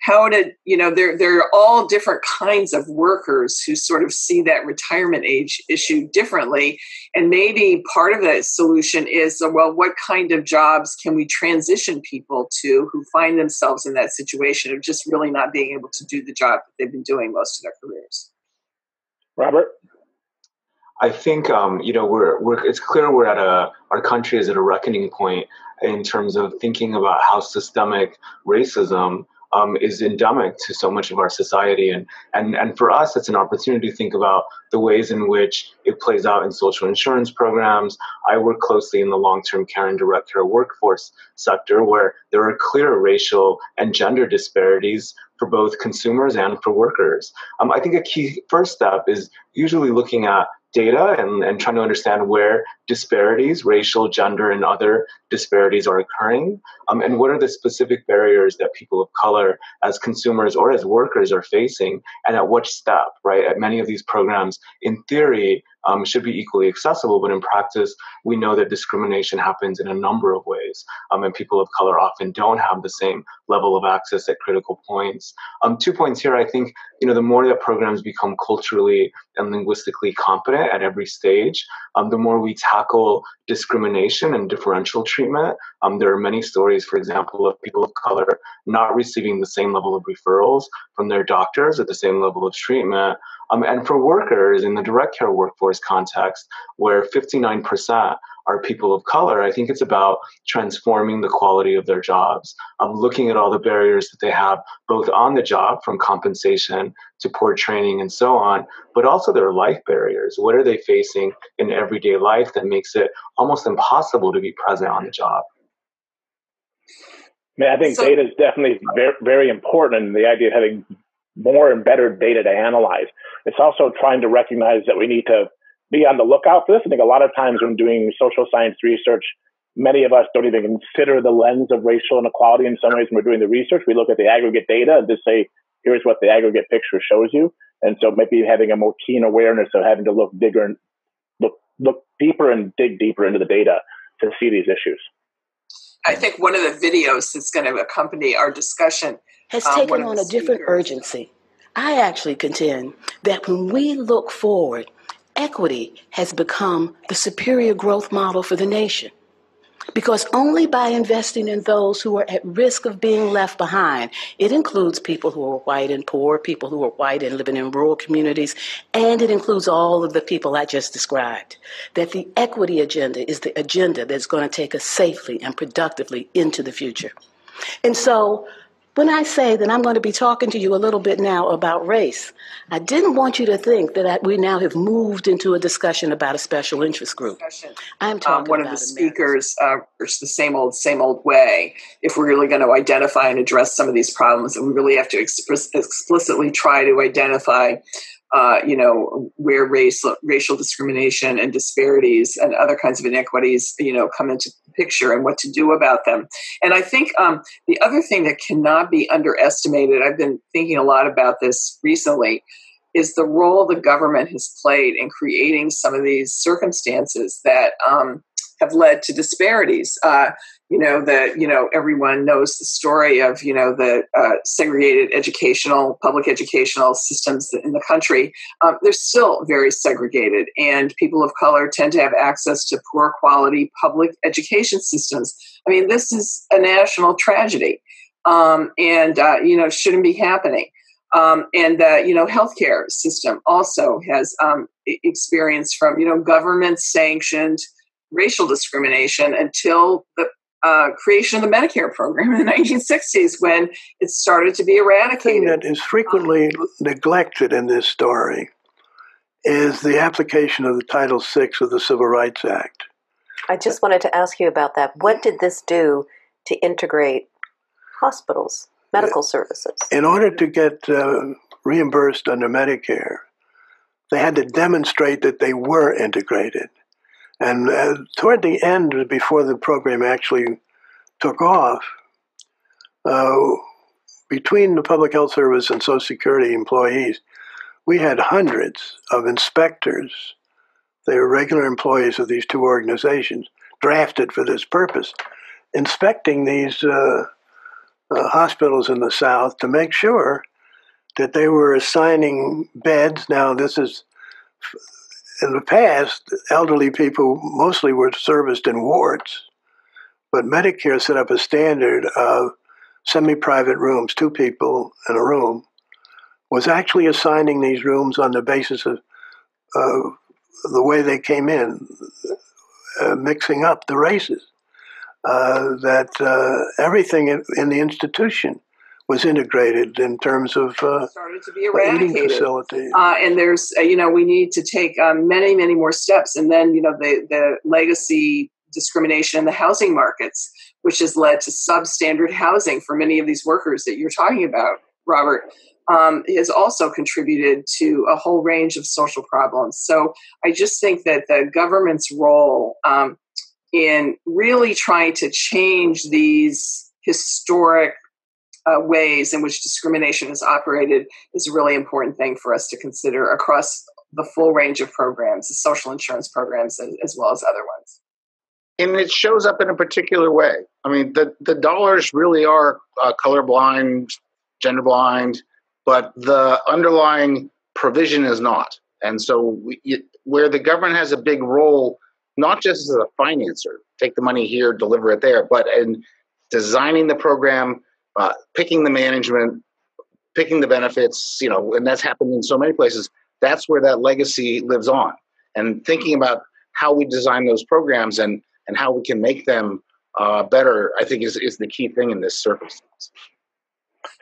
Speaker 1: there are all different kinds of workers who sort of see that retirement age issue differently. And maybe part of the solution is, well, what kind of jobs can we transition people to who find themselves in that situation of just really not being able to do the job that they've been doing most of their careers?
Speaker 2: Robert?
Speaker 3: I think it's clear our country is at a reckoning point in terms of thinking about how systemic racism is endemic to so much of our society, and for us, it's an opportunity to think about the ways in which it plays out in social insurance programs. I work closely in the long-term care and direct care workforce sector, where there are clear racial and gender disparities for both consumers and for workers. I think a key first step is usually looking at data and trying to understand where disparities, racial, gender, and other disparities are occurring, and what are the specific barriers that people of color as consumers or as workers are facing, and at which step, right? At many of these programs, in theory, should be equally accessible, but in practice, we know that discrimination happens in a number of ways, and people of color often don't have the same level of access at critical points. 2 points here. I think, the more that programs become culturally and linguistically competent at every stage, the more we tackle discrimination and differential treatment. There are many stories, for example, of people of color not receiving the same level of referrals from their doctors at the same level of treatment. And for workers in the direct care workforce context, where 59% are people of color, I think it's about transforming the quality of their jobs, looking at all the barriers that they have, both on the job, from compensation to poor training and so on, but also their life barriers. What are they facing in everyday life that makes it almost impossible to be present on the job?
Speaker 2: I think data is definitely very, very important, and the idea of having more and better data to analyze. It's also trying to recognize that we need to be on the lookout for this. I think a lot of times when doing social science research, many of us don't even consider the lens of racial inequality in some ways when we're doing the research. We look at the aggregate data and just say, here's what the aggregate picture shows you. And so maybe having a more keen awareness of having to look deeper and dig deeper into the data to see these issues.
Speaker 1: I think one of the videos that's going to accompany our discussion
Speaker 7: has taken on a different urgency. I actually contend that when we look forward, equity has become the superior growth model for the nation. Because only by investing in those who are at risk of being left behind, it includes people who are white and poor, people who are white and living in rural communities, and it includes all of the people I just described, that the equity agenda is the agenda that's going to take us safely and productively into the future. And so when I say that I'm going to be talking to you a little bit now about race, I didn't want you to think that we now have moved into a discussion about a special interest group. I'm talking
Speaker 1: one
Speaker 7: about
Speaker 1: of the speakers, the same old way. If we're really going to identify and address some of these problems, we really have to explicitly try to identify where racial discrimination and disparities and other kinds of inequities, come into the picture and what to do about them. And I think the other thing that cannot be underestimated, I've been thinking a lot about this recently, is the role the government has played in creating some of these circumstances that have led to disparities. Everyone knows the story of, the segregated public educational systems in the country. They're still very segregated, and people of color tend to have access to poor quality public education systems. I mean, this is a national tragedy, and shouldn't be happening. Healthcare system also has experienced from, government sanctioned racial discrimination until the creation of the Medicare program in the 1960s when it started to be eradicated.
Speaker 9: The thing that is frequently neglected in this story is the application of the Title VI of the Civil Rights Act.
Speaker 10: I just wanted to ask you about that. What did this do to integrate hospitals, medical services? In order to get reimbursed under Medicare, they had to demonstrate that they were integrated. And toward the end, before the program actually took off, between the Public Health Service and Social Security employees, we had hundreds of inspectors. They were regular employees of these two organizations, drafted for this purpose, inspecting these hospitals in the South to make sure that they were assigning beds. Now, this is, in the past, elderly people mostly were serviced in wards, but Medicare set up a standard of semi-private rooms, 2 people in a room, was actually assigning these rooms on the basis of the way they came in, mixing up the races, that everything in the institution was integrated in terms of
Speaker 1: started to be eradicated.
Speaker 9: Eating facilities.
Speaker 1: And there's, we need to take many, many more steps. And then, the legacy discrimination in the housing markets, which has led to substandard housing for many of these workers that you're talking about, Robert, has also contributed to a whole range of social problems. So I just think that the government's role in really trying to change these historic ways in which discrimination is operated is a really important thing for us to consider across the full range of programs, the social insurance programs, as well as other ones.
Speaker 4: And it shows up in a particular way. I mean, the dollars really are colorblind, gender blind, but the underlying provision is not. And so where the government has a big role, not just as a financer, take the money here, deliver it there, but in designing the program, picking the management, picking the benefits, and that's happened in so many places. That's where that legacy lives on. And thinking about how we design those programs and how we can make them better, I think is the key thing in this circumstance.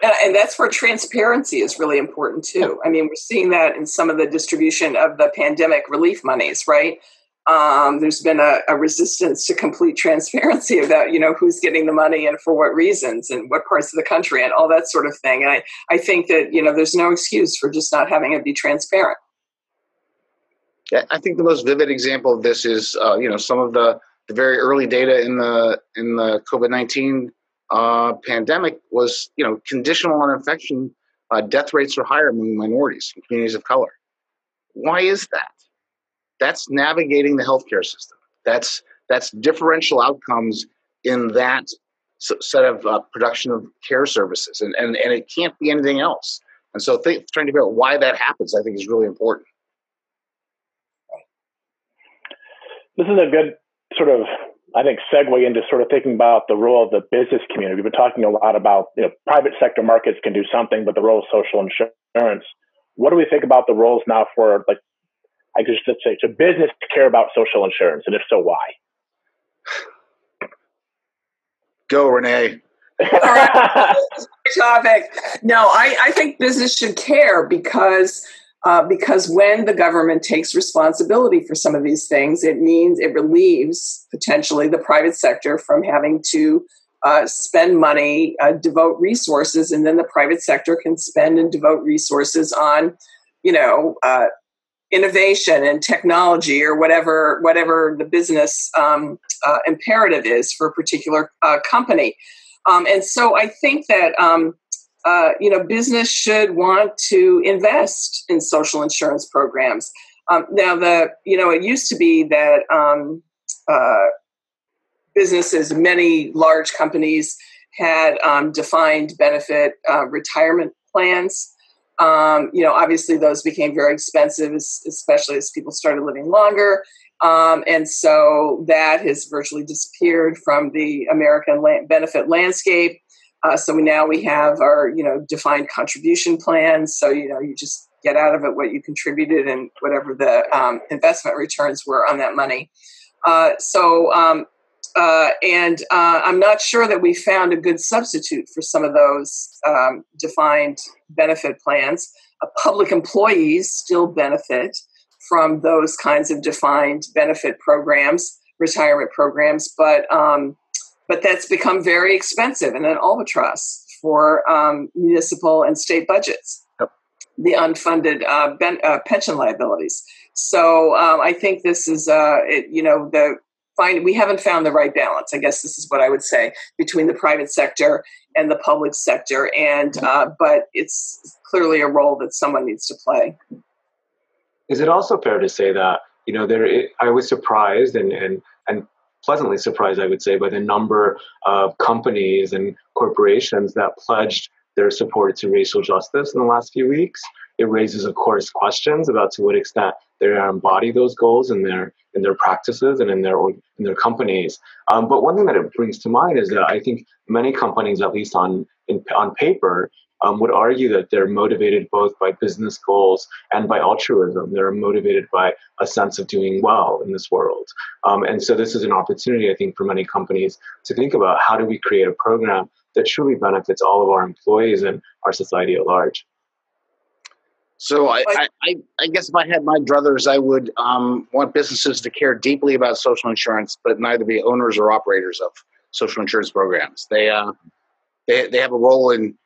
Speaker 1: And that's where transparency is really important too. I mean, we're seeing that in some of the distribution of the pandemic relief monies, right? There's been a resistance to complete transparency about, who's getting the money and for what reasons and what parts of the country and all that sort of thing. And I think that, there's no excuse for just not having it be transparent.
Speaker 4: Yeah, I think the most vivid example of this is, some of the very early data in the COVID-19 pandemic was, conditional on infection, death rates are higher among minorities and communities of color. Why is that? That's navigating the healthcare system. That's differential outcomes in that set of production of care services, and it can't be anything else. And so trying to figure out why that happens, I think, is really important.
Speaker 2: This is a good sort of, I think, segue into sort of thinking about the role of the business community. We've been talking a lot about, private sector markets can do something, but the role of social insurance. What do we think about the roles now for, I guess let's say, to business to care about social insurance, and if so, why?
Speaker 4: Go, Renee.
Speaker 1: Topic. No, I think business should care because when the government takes responsibility for some of these things, it means it relieves potentially the private sector from having to spend money, devote resources, and then the private sector can spend and devote resources on, innovation and technology or whatever the business imperative is for a particular company. And so I think that, business should want to invest in social insurance programs. Now, it used to be that businesses, many large companies had defined benefit retirement plans. Obviously those became very expensive, especially as people started living longer. And so that has virtually disappeared from the American benefit landscape. So we have our, defined contribution plans. So, you just get out of it what you contributed and whatever the investment returns were on that money. And I'm not sure that we found a good substitute for some of those defined benefit plans. Public employees still benefit from those kinds of defined benefit programs, retirement programs, but that's become very expensive and an albatross for municipal and state budgets.
Speaker 4: Yep.
Speaker 1: The unfunded pension liabilities. So I think this is, we haven't found the right balance. I guess this is what I would say between the private sector and the public sector, and but it's clearly a role that someone needs to play.
Speaker 3: Is it also fair to say that I was surprised and pleasantly surprised, I would say, by the number of companies and corporations that pledged their support to racial justice in the last few weeks? It raises, of course, questions about to what extent they embody those goals in their practices and in their companies. But one thing that it brings to mind is that I think many companies, at least on paper, would argue that they're motivated both by business goals and by altruism. They're motivated by a sense of doing well in this world. And so this is an opportunity, I think, for many companies to think about how do we create a program that truly benefits all of our employees and our society at large.
Speaker 4: So I guess if I had my druthers, I would want businesses to care deeply about social insurance, but neither be owners or operators of social insurance programs. They have a role in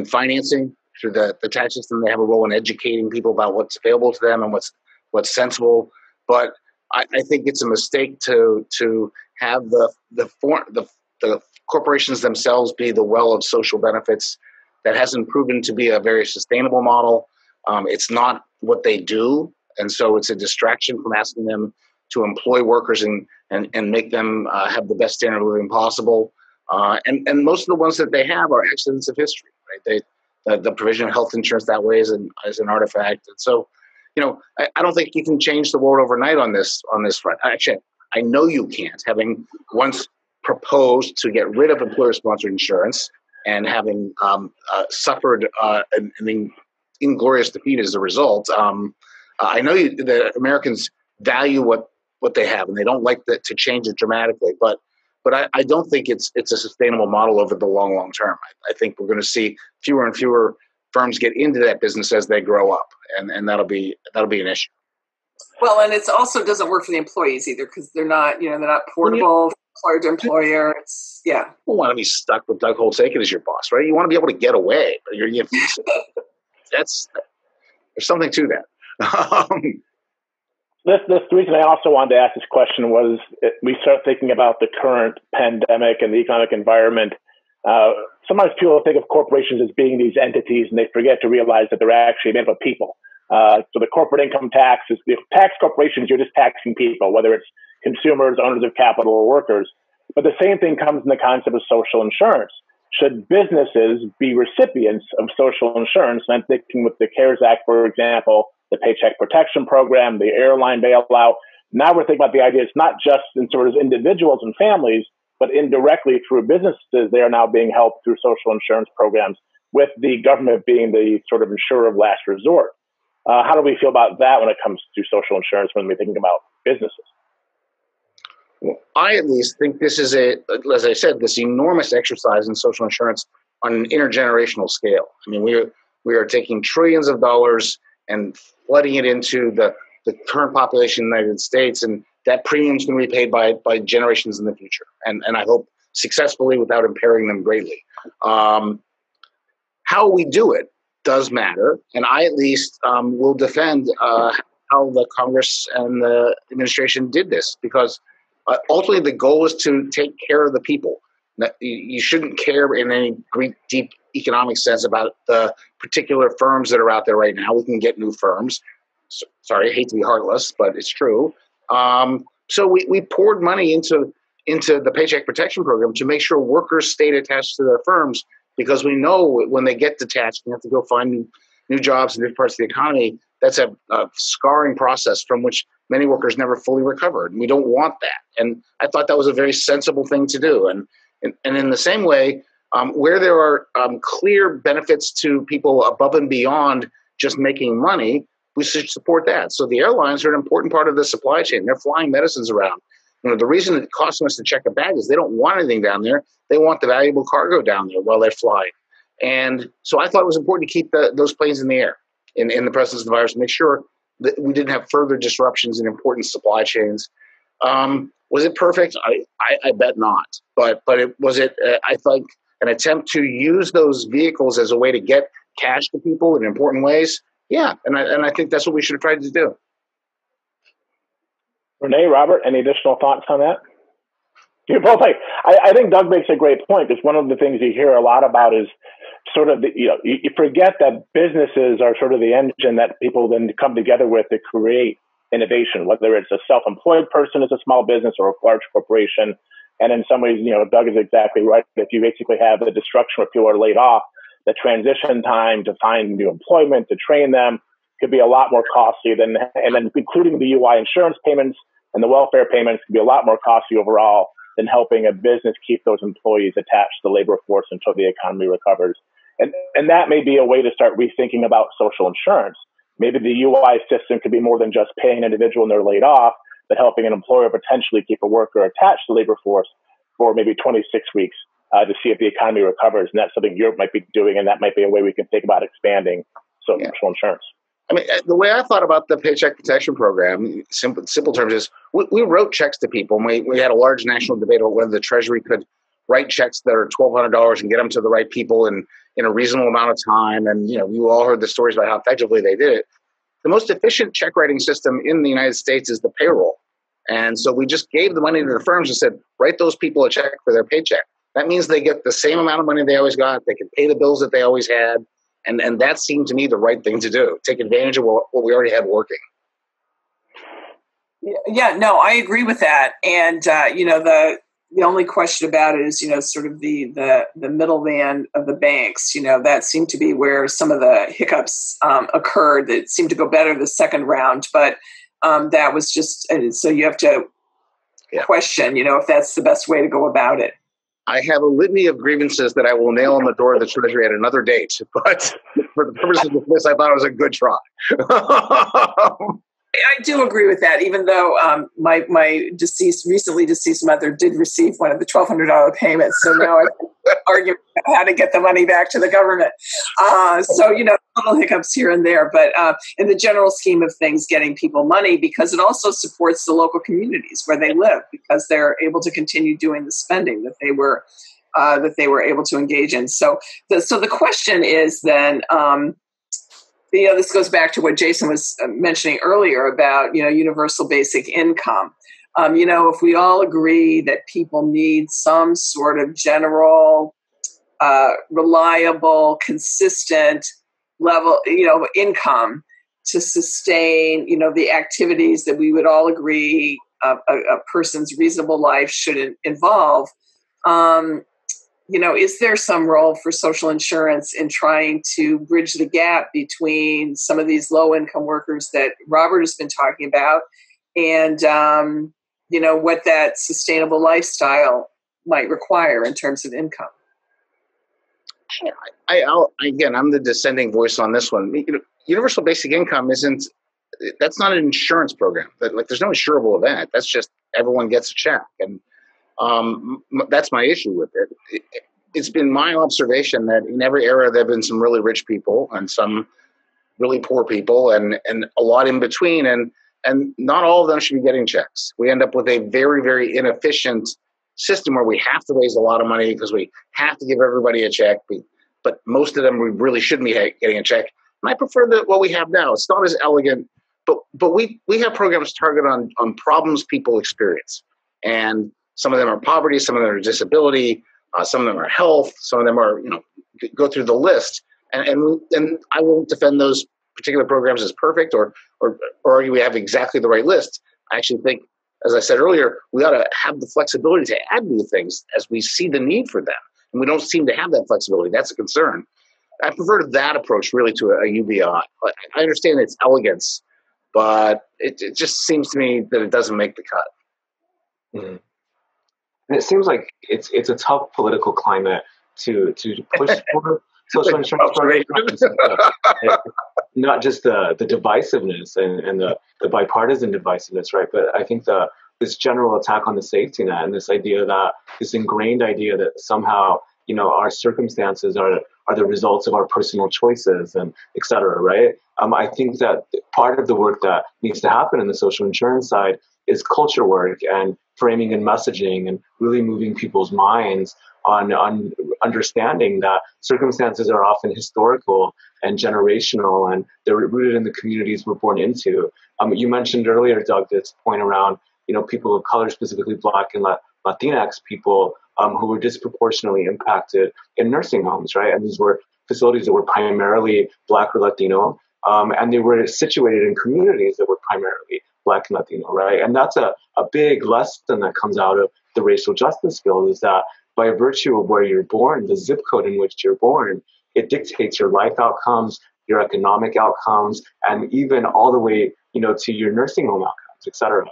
Speaker 4: financing through the tax system. They have a role in educating people about what's available to them and what's sensible. But I think it's a mistake to have the corporations themselves be the well of social benefits. That hasn't proven to be a very sustainable model. It's not what they do, and so it's a distraction from asking them to employ workers and make them have the best standard of living possible. And most of the ones that they have are accidents of history, right? The provision of health insurance that way is an artifact, and so I don't think you can change the world overnight on this front. Actually, I know you can't. Having once proposed to get rid of employer-sponsored insurance and having suffered an inglorious defeat as a result, I know the Americans value what they have, and they don't like to change it dramatically. But I don't think it's a sustainable model over the long term. I think we're going to see fewer and fewer firms get into that business as they grow up, and that'll be an issue.
Speaker 1: Well, and it also doesn't work for the employees either because they're not portable, employer to employer. It's You don't
Speaker 4: want to be stuck with Doug Holtz-Aiken as your boss, right? You want to be able to get away. There's something to that.
Speaker 2: The reason I also wanted to ask this question was we start thinking about the current pandemic and the economic environment. Sometimes people think of corporations as being these entities, and they forget to realize that they're actually made up of people. So the corporate income tax is the tax corporations. You're just taxing people, whether it's consumers, owners of capital, or workers. But the same thing comes in the concept of social insurance. Should businesses be recipients of social insurance? And I'm thinking with the CARES Act, for example, the Paycheck Protection Program, the airline bailout. Now we're thinking about the idea it's not just in sort of individuals and families, but indirectly through businesses, they are now being helped through social insurance programs, with the government being the sort of insurer of last resort. How do we feel about that when it comes to social insurance when we're thinking about businesses?
Speaker 4: Well, I at least think this is as I said, this enormous exercise in social insurance on an intergenerational scale. I mean, we are taking trillions of dollars and flooding it into the current population of the United States, and that premium is going to be paid by generations in the future. And I hope successfully without impairing them greatly. How we do it does matter, and I at least will defend how the Congress and the administration did this, because ultimately the goal is to take care of the people. You shouldn't care in any great deep economic sense about the particular firms that are out there right now. We can get new firms. Sorry, I hate to be heartless, but it's true. So we poured money into the Paycheck Protection Program to make sure workers stayed attached to their firms, because we know when they get detached and have to go find new jobs in different parts of the economy, that's a scarring process from which many workers never fully recovered. And we don't want that. And I thought that was a very sensible thing to do. And in the same way, where there are clear benefits to people above and beyond just making money, we should support that. So the airlines are an important part of the supply chain. They're flying medicines around. The reason it costs us to check a bag is they don't want anything down there. They want the valuable cargo down there while they're flying. And so I thought it was important to keep those planes in the air in the presence of the virus, make sure that we didn't have further disruptions in important supply chains. Was it perfect? I bet not. But I think, an attempt to use those vehicles as a way to get cash to people in important ways? Yeah, and I think that's what we should have tried to do.
Speaker 2: Renee, Robert, any additional thoughts on that? You're both like, I think Doug makes a great point, because one of the things you hear a lot about is sort of, you forget that businesses are sort of the engine that people then come together with to create innovation, whether it's a self-employed person as a small business or a large corporation. And in some ways, Doug is exactly right. If you basically have the destruction where people are laid off, the transition time to find new employment, to train them, could be a lot more costly and then including the UI insurance payments and the welfare payments could be a lot more costly overall than helping a business keep those employees attached to the labor force until the economy recovers. And that may be a way to start rethinking about social insurance. Maybe the UI system could be more than just paying an individual when they're laid off, but helping an employer potentially keep a worker attached to the labor force for maybe 26 weeks to see if the economy recovers. And that's something Europe might be doing, and that might be a way we can think about expanding social insurance.
Speaker 4: I mean, the way I thought about the Paycheck Protection Program, simple terms, is we wrote checks to people, and we had a large national debate about whether the Treasury could write checks that are $1,200 and get them to the right people in a reasonable amount of time. And, you all heard the stories about how effectively they did it. The most efficient check writing system in the United States is the payroll. And so we just gave the money to the firms and said, write those people a check for their paycheck. That means they get the same amount of money they always got. They can pay the bills that they always had. And that seemed to me the right thing to do, take advantage of what we already had working.
Speaker 1: Yeah, no, I agree with that. And, the only question about it is, sort of the middleman of the banks, that seemed to be where some of the hiccups occurred. That seemed to go better the second round, but that was just, so you have to question, if that's the best way to go about it.
Speaker 4: I have a litany of grievances that I will nail on the door of the Treasury at another date, but for the purposes of this, I thought it was a good try.
Speaker 1: I do agree with that, even though my recently deceased mother did receive one of the $1,200 payments. So now I can argue how to get the money back to the government. Little hiccups here and there. But in the general scheme of things, getting people money, because it also supports the local communities where they live, because they're able to continue doing the spending that they were able to engage in. So the question is then, this goes back to what Jason was mentioning earlier about, universal basic income. If we all agree that people need some sort of general, reliable, consistent level, income to sustain, the activities that we would all agree a person's reasonable life should involve, is there some role for social insurance in trying to bridge the gap between some of these low-income workers that Robert has been talking about and, what that sustainable lifestyle might require in terms of income?
Speaker 4: I'm the dissenting voice on this one. Universal basic income that's not an insurance program. There's no insurable event. That's just everyone gets a check. And that's my issue with it. It's been my observation that in every era there have been some really rich people and some really poor people and a lot in between, and not all of them should be getting checks. We end up with a very, very inefficient system where we have to raise a lot of money because we have to give everybody a check, but most of them we really shouldn't be getting a check. And I prefer what we have now. It's not as elegant, but we have programs targeted on problems people experience. And some of them are poverty, some of them are disability, some of them are health, some of them are, go through the list. And I won't defend those particular programs as perfect or argue we have exactly the right list. I actually think, as I said earlier, we ought to have the flexibility to add new things as we see the need for them. And we don't seem to have that flexibility. That's a concern. I prefer that approach really to a UBI. I understand its elegance, but it just seems to me that it doesn't make the cut.
Speaker 3: Mm-hmm. And it seems like it's a tough political climate to push for social insurance programs. Not just the divisiveness and the bipartisan divisiveness, right? But I think the this general attack on the safety net and this ingrained idea that somehow, our circumstances are the results of our personal choices and et cetera, right? I think that part of the work that needs to happen in the social insurance side is culture work and framing and messaging and really moving people's minds on understanding that circumstances are often historical and generational, and they're rooted in the communities we're born into. You mentioned earlier, Doug, this point around, people of color, specifically Black and Latinx people, who were disproportionately impacted in nursing homes, right? And these were facilities that were primarily Black or Latino, and they were situated in communities that were primarily Black and Latino, right? And that's a big lesson that comes out of the racial justice field, is that by virtue of where you're born, the zip code in which you're born, it dictates your life outcomes, your economic outcomes, and even all the way, to your nursing home outcomes, et cetera.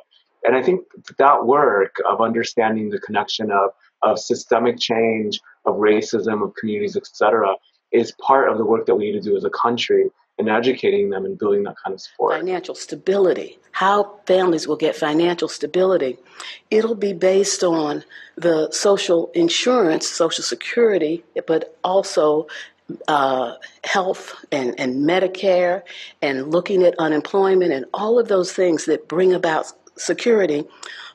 Speaker 3: And I think that work of understanding the connection of systemic change, of racism, of communities, et cetera, is part of the work that we need to do as a country in educating them and building that kind of support.
Speaker 7: Financial stability, how families will get financial stability. It'll be based on the social insurance, Social Security, but also health and Medicare, and looking at unemployment and all of those things that bring about security,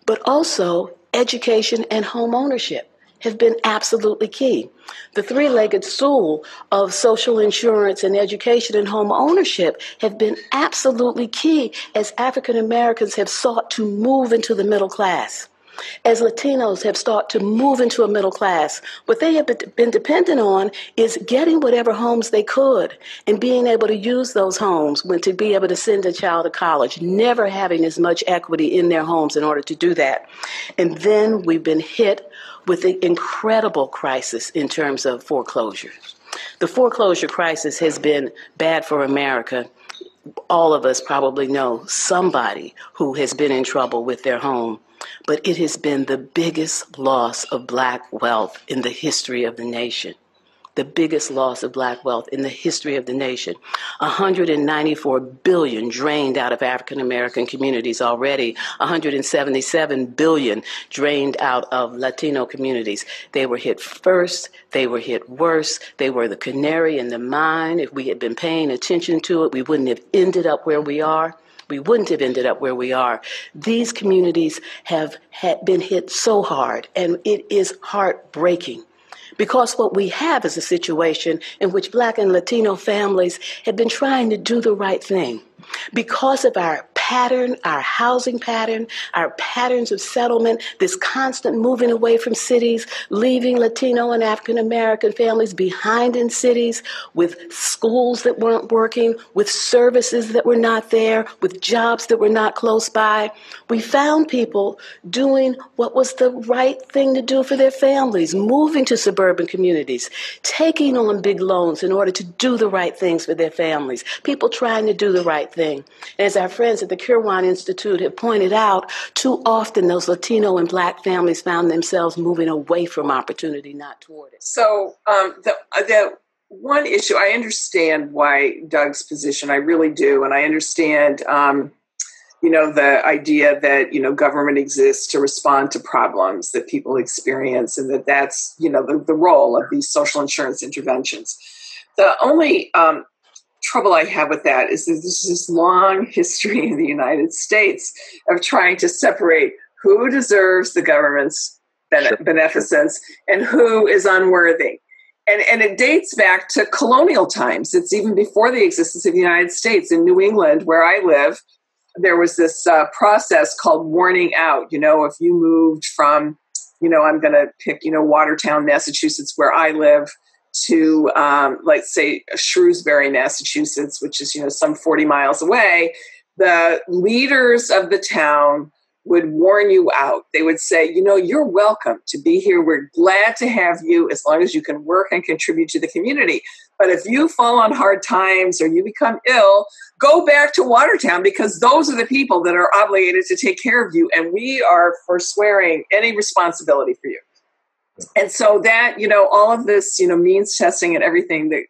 Speaker 7: but also education and home ownership have been absolutely key. The three-legged stool of social insurance and education and home ownership have been absolutely key as African Americans have sought to move into the middle class. As Latinos have started to move into a middle class, what they have been dependent on is getting whatever homes they could and being able to use those homes to be able to send a child to college, never having as much equity in their homes in order to do that. And then we've been hit with an incredible crisis in terms of foreclosures. The foreclosure crisis has been bad for America. All of us probably know somebody who has been in trouble with their home. But it has been the biggest loss of Black wealth in the history of the nation. The biggest loss of Black wealth in the history of the nation. $194 billion drained out of African American communities already. $177 billion drained out of Latino communities. They were hit first. They were hit worse. They were the canary in the mine. If we had been paying attention to it, we wouldn't have ended up where we are. These communities have been hit so hard, and it is heartbreaking. Because what we have is a situation in which Black and Latino families have been trying to do the right thing. Because of our pattern, our housing pattern, our patterns of settlement, this constant moving away from cities, leaving Latino and African American families behind in cities, with schools that weren't working, with services that were not there, with jobs that were not close by. We found people doing what was the right thing to do for their families, moving to suburban communities, taking on big loans in order to do the right things for their families, people trying to do the right thing. As our friends at the Kirwan Institute have pointed out, too often those Latino and Black families found themselves moving away from opportunity, not toward it.
Speaker 1: So the one issue, I understand why Doug's position, I really do, and I understand, the idea that, government exists to respond to problems that people experience, and that's, the role of these social insurance interventions. The only trouble I have with that is that there's this long history in the United States of trying to separate who deserves the government's beneficence and who is unworthy. And it dates back to colonial times. It's even before the existence of the United States. In New England, where I live, there was this process called warning out. If you moved from, I'm going to pick, Watertown, Massachusetts, where I live, to, let's say, Shrewsbury, Massachusetts, which is, some 40 miles away, the leaders of the town would warn you out. They would say, you're welcome to be here. We're glad to have you as long as you can work and contribute to the community. But if you fall on hard times or you become ill, go back to Watertown, because those are the people that are obligated to take care of you. And we are forswearing any responsibility for you. And so that, all of this, means testing and everything that,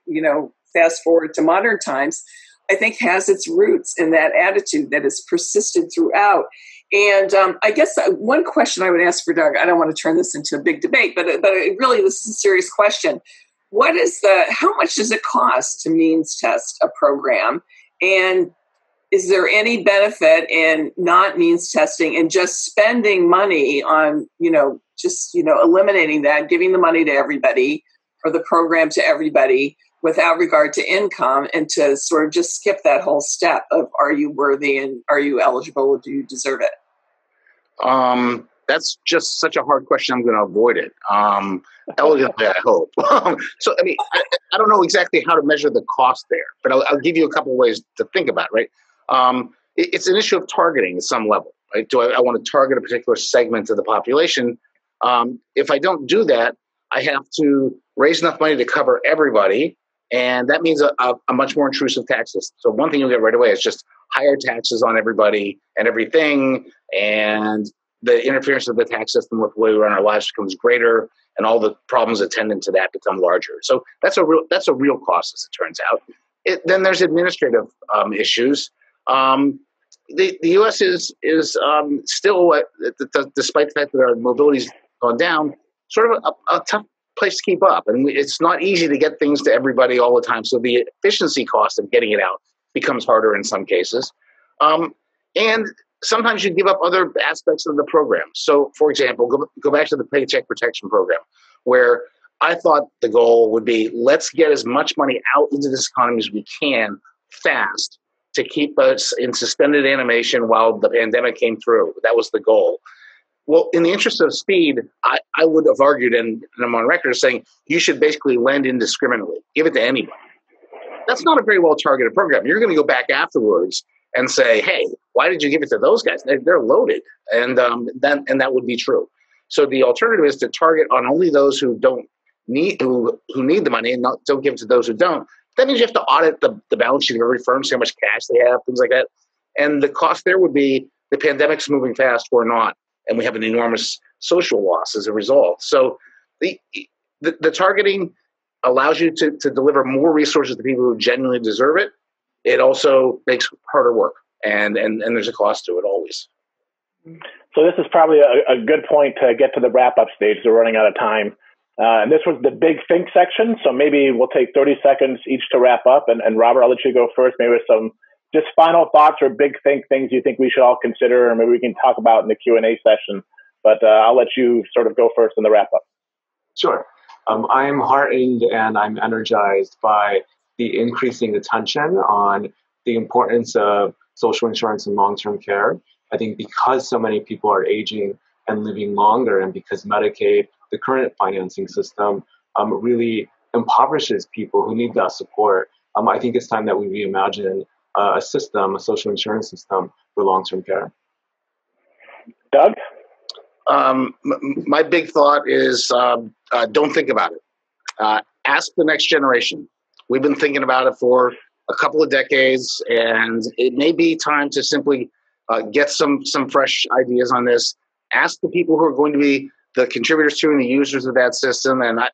Speaker 1: fast forward to modern times, I think has its roots in that attitude that has persisted throughout. And I guess one question I would ask for Doug, I don't want to turn this into a big debate, but really this is a serious question. How much does it cost to means test a program? And is there any benefit in not means testing and just spending money on, eliminating that, giving the money to everybody or the program to everybody without regard to income, and to sort of just skip that whole step of, are you worthy and are you eligible? Do you deserve it?
Speaker 4: That's just such a hard question. I'm going to avoid it. Elegantly, I hope. So, I don't know exactly how to measure the cost there, but I'll give you a couple of ways to think about it, right? It's an issue of targeting at some level, right? Do I want to target a particular segment of the population? If I don't do that, I have to raise enough money to cover everybody, and that means a much more intrusive tax system. So one thing you'll get right away is just higher taxes on everybody and everything, and the interference of the tax system with the way we run our lives becomes greater, and all the problems attendant to that become larger. So that's a real cost, as it turns out. Then there's administrative issues. The U.S. is still, despite the fact that our mobility's gone down, sort of a tough place to keep up, and it's not easy to get things to everybody all the time. So the efficiency cost of getting it out becomes harder in some cases, and sometimes you give up other aspects of the program. So, for example, go back to the Paycheck Protection Program, where I thought the goal would be, let's get as much money out into this economy as we can fast to keep us in suspended animation while the pandemic came through. That was the goal. Well, in the interest of speed, I would have argued, and I'm on record saying, you should basically lend indiscriminately, give it to anybody. That's not a very well-targeted program. You're going to go back afterwards and say, hey, why did you give it to those guys? They're loaded. And that would be true. So the alternative is to target on only those who need the money, and don't give it to those who don't. That means you have to audit the balance sheet of every firm, see how much cash they have, things like that. And the cost there would be, the pandemic's moving fast, we're not, and we have an enormous social loss as a result. So the targeting allows you to deliver more resources to people who genuinely deserve it. It also makes harder work, and there's a cost to it always.
Speaker 2: So this is probably a good point to get to the wrap-up stage. We're running out of time. And this was the big think section, so maybe we'll take 30 seconds each to wrap up. And Robert, I'll let you go first, maybe with some just final thoughts or big think things you think we should all consider, or maybe we can talk about in the Q&A session. But I'll let you sort of go first in the wrap-up.
Speaker 3: Sure. I'm heartened and I'm energized by the increasing attention on the importance of social insurance and long-term care. I think because so many people are aging and living longer, and because Medicaid, the current financing system, really impoverishes people who need that support, I think it's time that we reimagine a social insurance system for long-term care.
Speaker 2: Doug?
Speaker 4: My big thought is don't think about it. Ask the next generation. We've been thinking about it for a couple of decades, and it may be time to simply get some fresh ideas on this. Ask the people who are going to be the contributors to and the users of that system. And I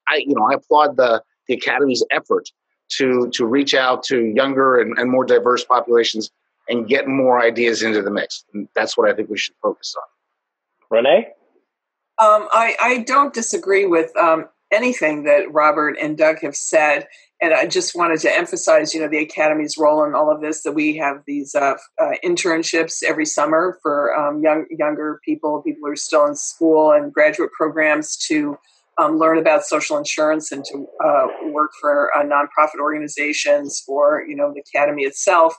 Speaker 4: applaud the Academy's effort to reach out to younger and more diverse populations and get more ideas into the mix. And that's what I think we should focus on.
Speaker 2: Renee?
Speaker 1: I don't disagree with anything that Robert and Doug have said. And I just wanted to emphasize, the Academy's role in all of this, that we have these internships every summer for younger people who are still in school, and graduate programs to learn about social insurance and to work for nonprofit organizations or, the Academy itself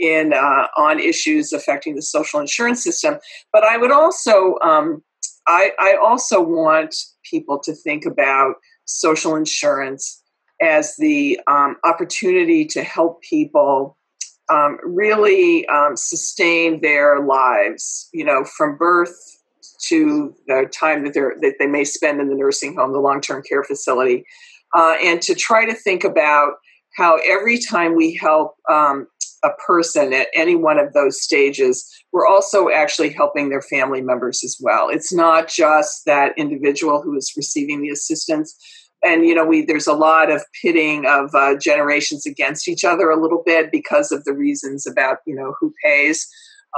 Speaker 1: on issues affecting the social insurance system. But I would also, I also want people to think about social insurance as the opportunity to help people really sustain their lives, from birth to the time that they may spend in the nursing home, the long-term care facility, and to try to think about how every time we help a person at any one of those stages, we're also actually helping their family members as well. It's not just that individual who is receiving the assistance. And, there's a lot of pitting of generations against each other a little bit because of the reasons about, who pays.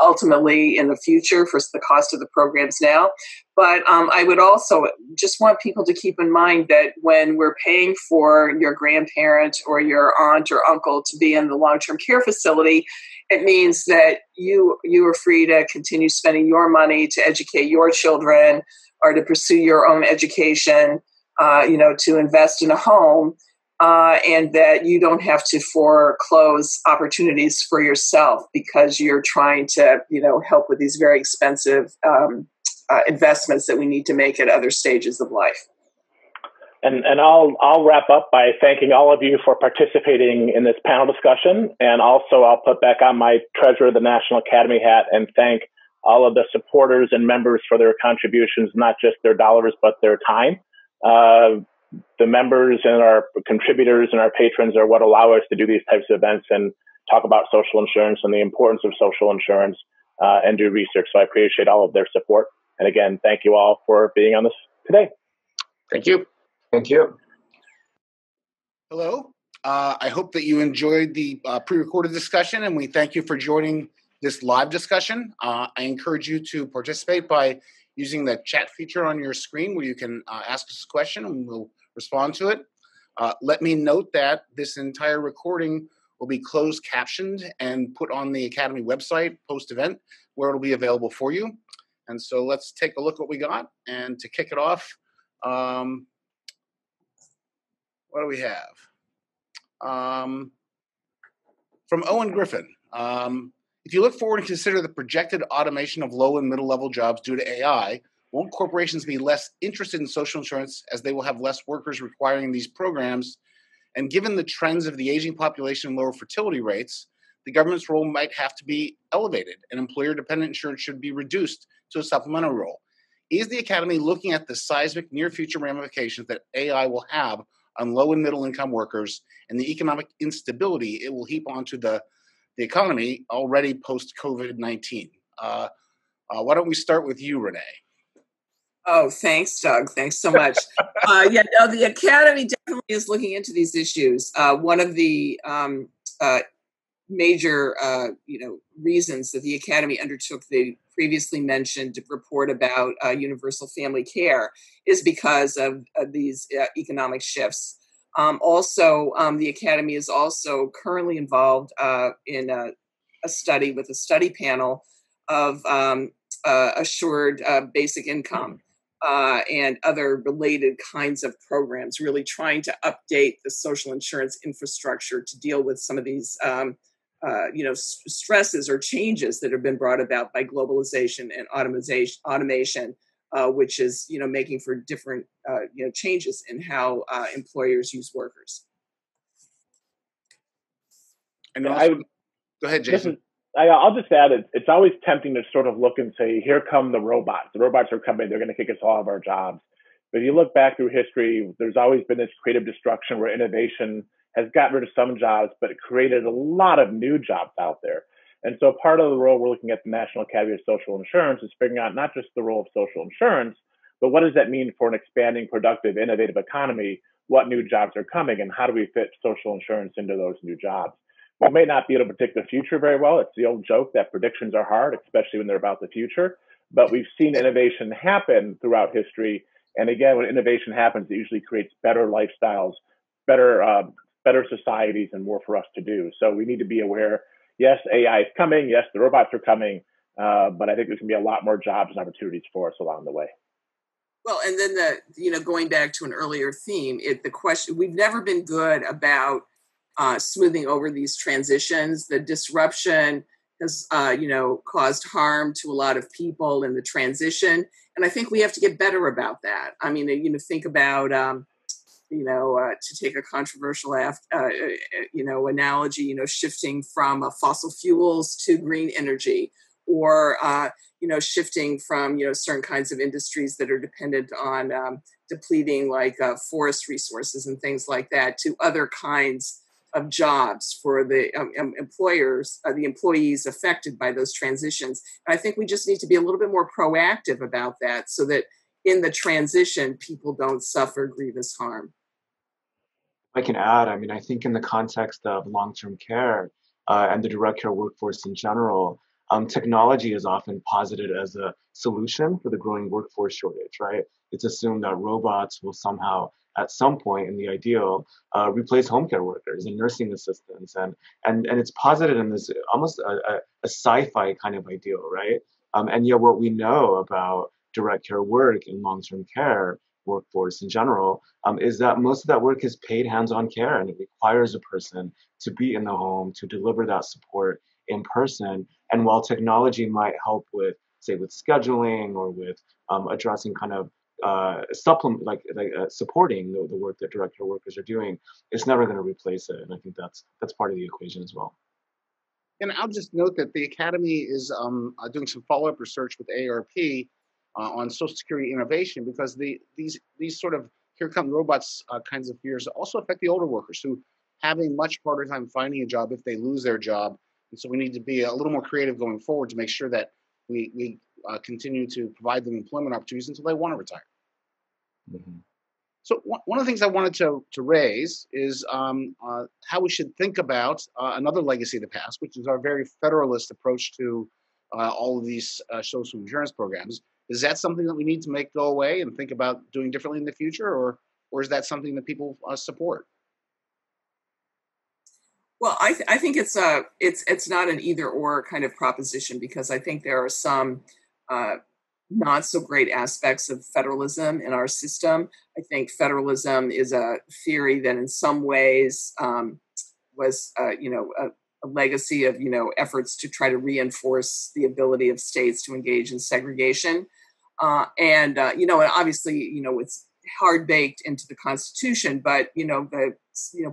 Speaker 1: ultimately in the future for the cost of the programs now. But I would also just want people to keep in mind that when we're paying for your grandparent or your aunt or uncle to be in the long-term care facility, it means that you are free to continue spending your money to educate your children or to pursue your own education, to invest in a home, and that you don't have to foreclose opportunities for yourself because you're trying to, help with these very expensive investments that we need to make at other stages of life.
Speaker 2: And I'll wrap up by thanking all of you for participating in this panel discussion. And also I'll put back on my Treasurer of the National Academy hat and thank all of the supporters and members for their contributions, not just their dollars, but their time. The members and our contributors and our patrons are what allow us to do these types of events and talk about social insurance and the importance of social insurance and do research. So I appreciate all of their support. And again, thank you all for being on this today.
Speaker 4: Thank you.
Speaker 3: Thank you.
Speaker 4: Hello. I hope that you enjoyed the pre-recorded discussion, and we thank you for joining this live discussion. I encourage you to participate by using the chat feature on your screen where you can ask us a question and we'll respond to it. Let me note that this entire recording will be closed captioned and put on the Academy website post-event where it'll be available for you. And so let's take a look what we got. And to kick it off, what do we have? From Owen Griffin. If you look forward and consider the projected automation of low and middle level jobs due to AI, won't corporations be less interested in social insurance as they will have less workers requiring these programs? And given the trends of the aging population and lower fertility rates, the government's role might have to be elevated and employer-dependent insurance should be reduced to a supplemental role. Is the Academy looking at the seismic near-future ramifications that AI will have on low and middle income workers and the economic instability it will heap onto the economy already post-COVID-19? Why don't we start with you, Renee?
Speaker 1: Oh, thanks, Doug. Thanks so much. The Academy definitely is looking into these issues. One of the major, reasons that the Academy undertook the previously mentioned report about universal family care is because of these economic shifts. The Academy is also currently involved in a study with a study panel of assured basic income and other related kinds of programs, really trying to update the social insurance infrastructure to deal with some of these stresses or changes that have been brought about by globalization and automation, which is, making for different, changes in how employers use workers.
Speaker 4: And also, go ahead, Jason.
Speaker 2: I'll just add, it's always tempting to sort of look and say, here come the robots. The robots are coming. They're going to kick us all of our jobs. But if you look back through history, there's always been this creative destruction where innovation has gotten rid of some jobs, but it created a lot of new jobs out there. And so part of the role we're looking at the National Academy of Social Insurance is figuring out not just the role of social insurance, but what does that mean for an expanding, productive, innovative economy? What new jobs are coming and how do we fit social insurance into those new jobs? We may not be able to predict the future very well. It's the old joke that predictions are hard, especially when they're about the future. But we've seen innovation happen throughout history. And again, when innovation happens, it usually creates better lifestyles, better societies, and more for us to do. So we need to be aware, yes, AI is coming. Yes, the robots are coming. But I think there's going to be a lot more jobs and opportunities for us along the way.
Speaker 1: Well, and then going back to an earlier theme, the question, we've never been good about smoothing over these transitions. The disruption has, caused harm to a lot of people in the transition. And I think we have to get better about that. I mean, think about, to take a controversial, analogy, shifting from fossil fuels to green energy, or, shifting from, certain kinds of industries that are dependent on depleting like forest resources and things like that to other kinds of jobs for the employers, the employees affected by those transitions. And I think we just need to be a little bit more proactive about that so that in the transition, people don't suffer grievous harm.
Speaker 3: I can add, I think in the context of long-term care and the direct care workforce in general, technology is often posited as a solution for the growing workforce shortage, right? It's assumed that robots will somehow, at some point in the ideal, replace home care workers and nursing assistants. And it's posited in this almost a sci-fi kind of ideal, right? And yet what we know about direct care work and long-term care workforce in general is that most of that work is paid hands-on care, and it requires a person to be in the home to deliver that support in person. And while technology might help with, say, with scheduling or with addressing kind of supplement, supporting the work that direct care workers are doing, it's never going to replace it. And I think that's part of the equation as well.
Speaker 4: And I'll just note that the Academy is doing some follow-up research with AARP on Social Security innovation, because these sort of here come robots kinds of fears also affect the older workers who have a much harder time finding a job if they lose their job. And so we need to be a little more creative going forward to make sure that we continue to provide them employment opportunities until they want to retire.
Speaker 3: Mm-hmm.
Speaker 4: So one of the things I wanted to raise is how we should think about another legacy of the past, which is our very federalist approach to all of these social insurance programs. Is that something that we need to make go away and think about doing differently in the future, or is that something that people support?
Speaker 1: Well, I think it's not an either or kind of proposition, because I think there are some not so great aspects of federalism in our system. I think federalism is a theory that in some ways was a legacy of efforts to try to reinforce the ability of states to engage in segregation, and obviously it's hard baked into the Constitution, but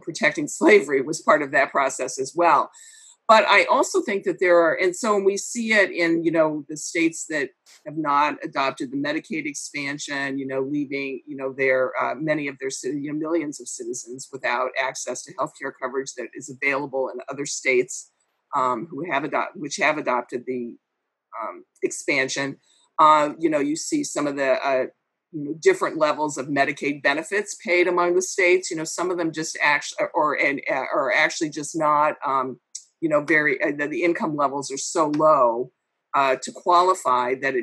Speaker 1: protecting slavery was part of that process as well. But I also think that there are, and so when we see it in the states that have not adopted the Medicaid expansion, leaving their many of their millions of citizens without access to healthcare coverage that is available in other states which have adopted the expansion. You see some of the different levels of Medicaid benefits paid among the states. Some of them just actually are actually just not. The income levels are so low to qualify that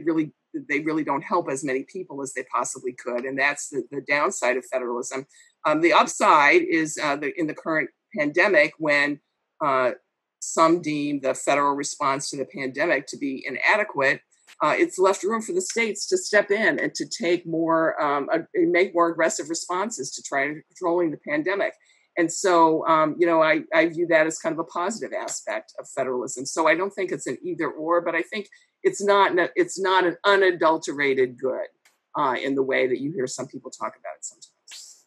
Speaker 1: they really don't help as many people as they possibly could, and that's the downside of federalism. The upside is in the current pandemic, when some deem the federal response to the pandemic to be inadequate. It's left room for the states to step in and to take make more aggressive responses to try controlling the pandemic. And so, I view that as kind of a positive aspect of federalism. So I don't think it's an either or, but I think it's not an unadulterated good in the way that you hear some people talk about it sometimes.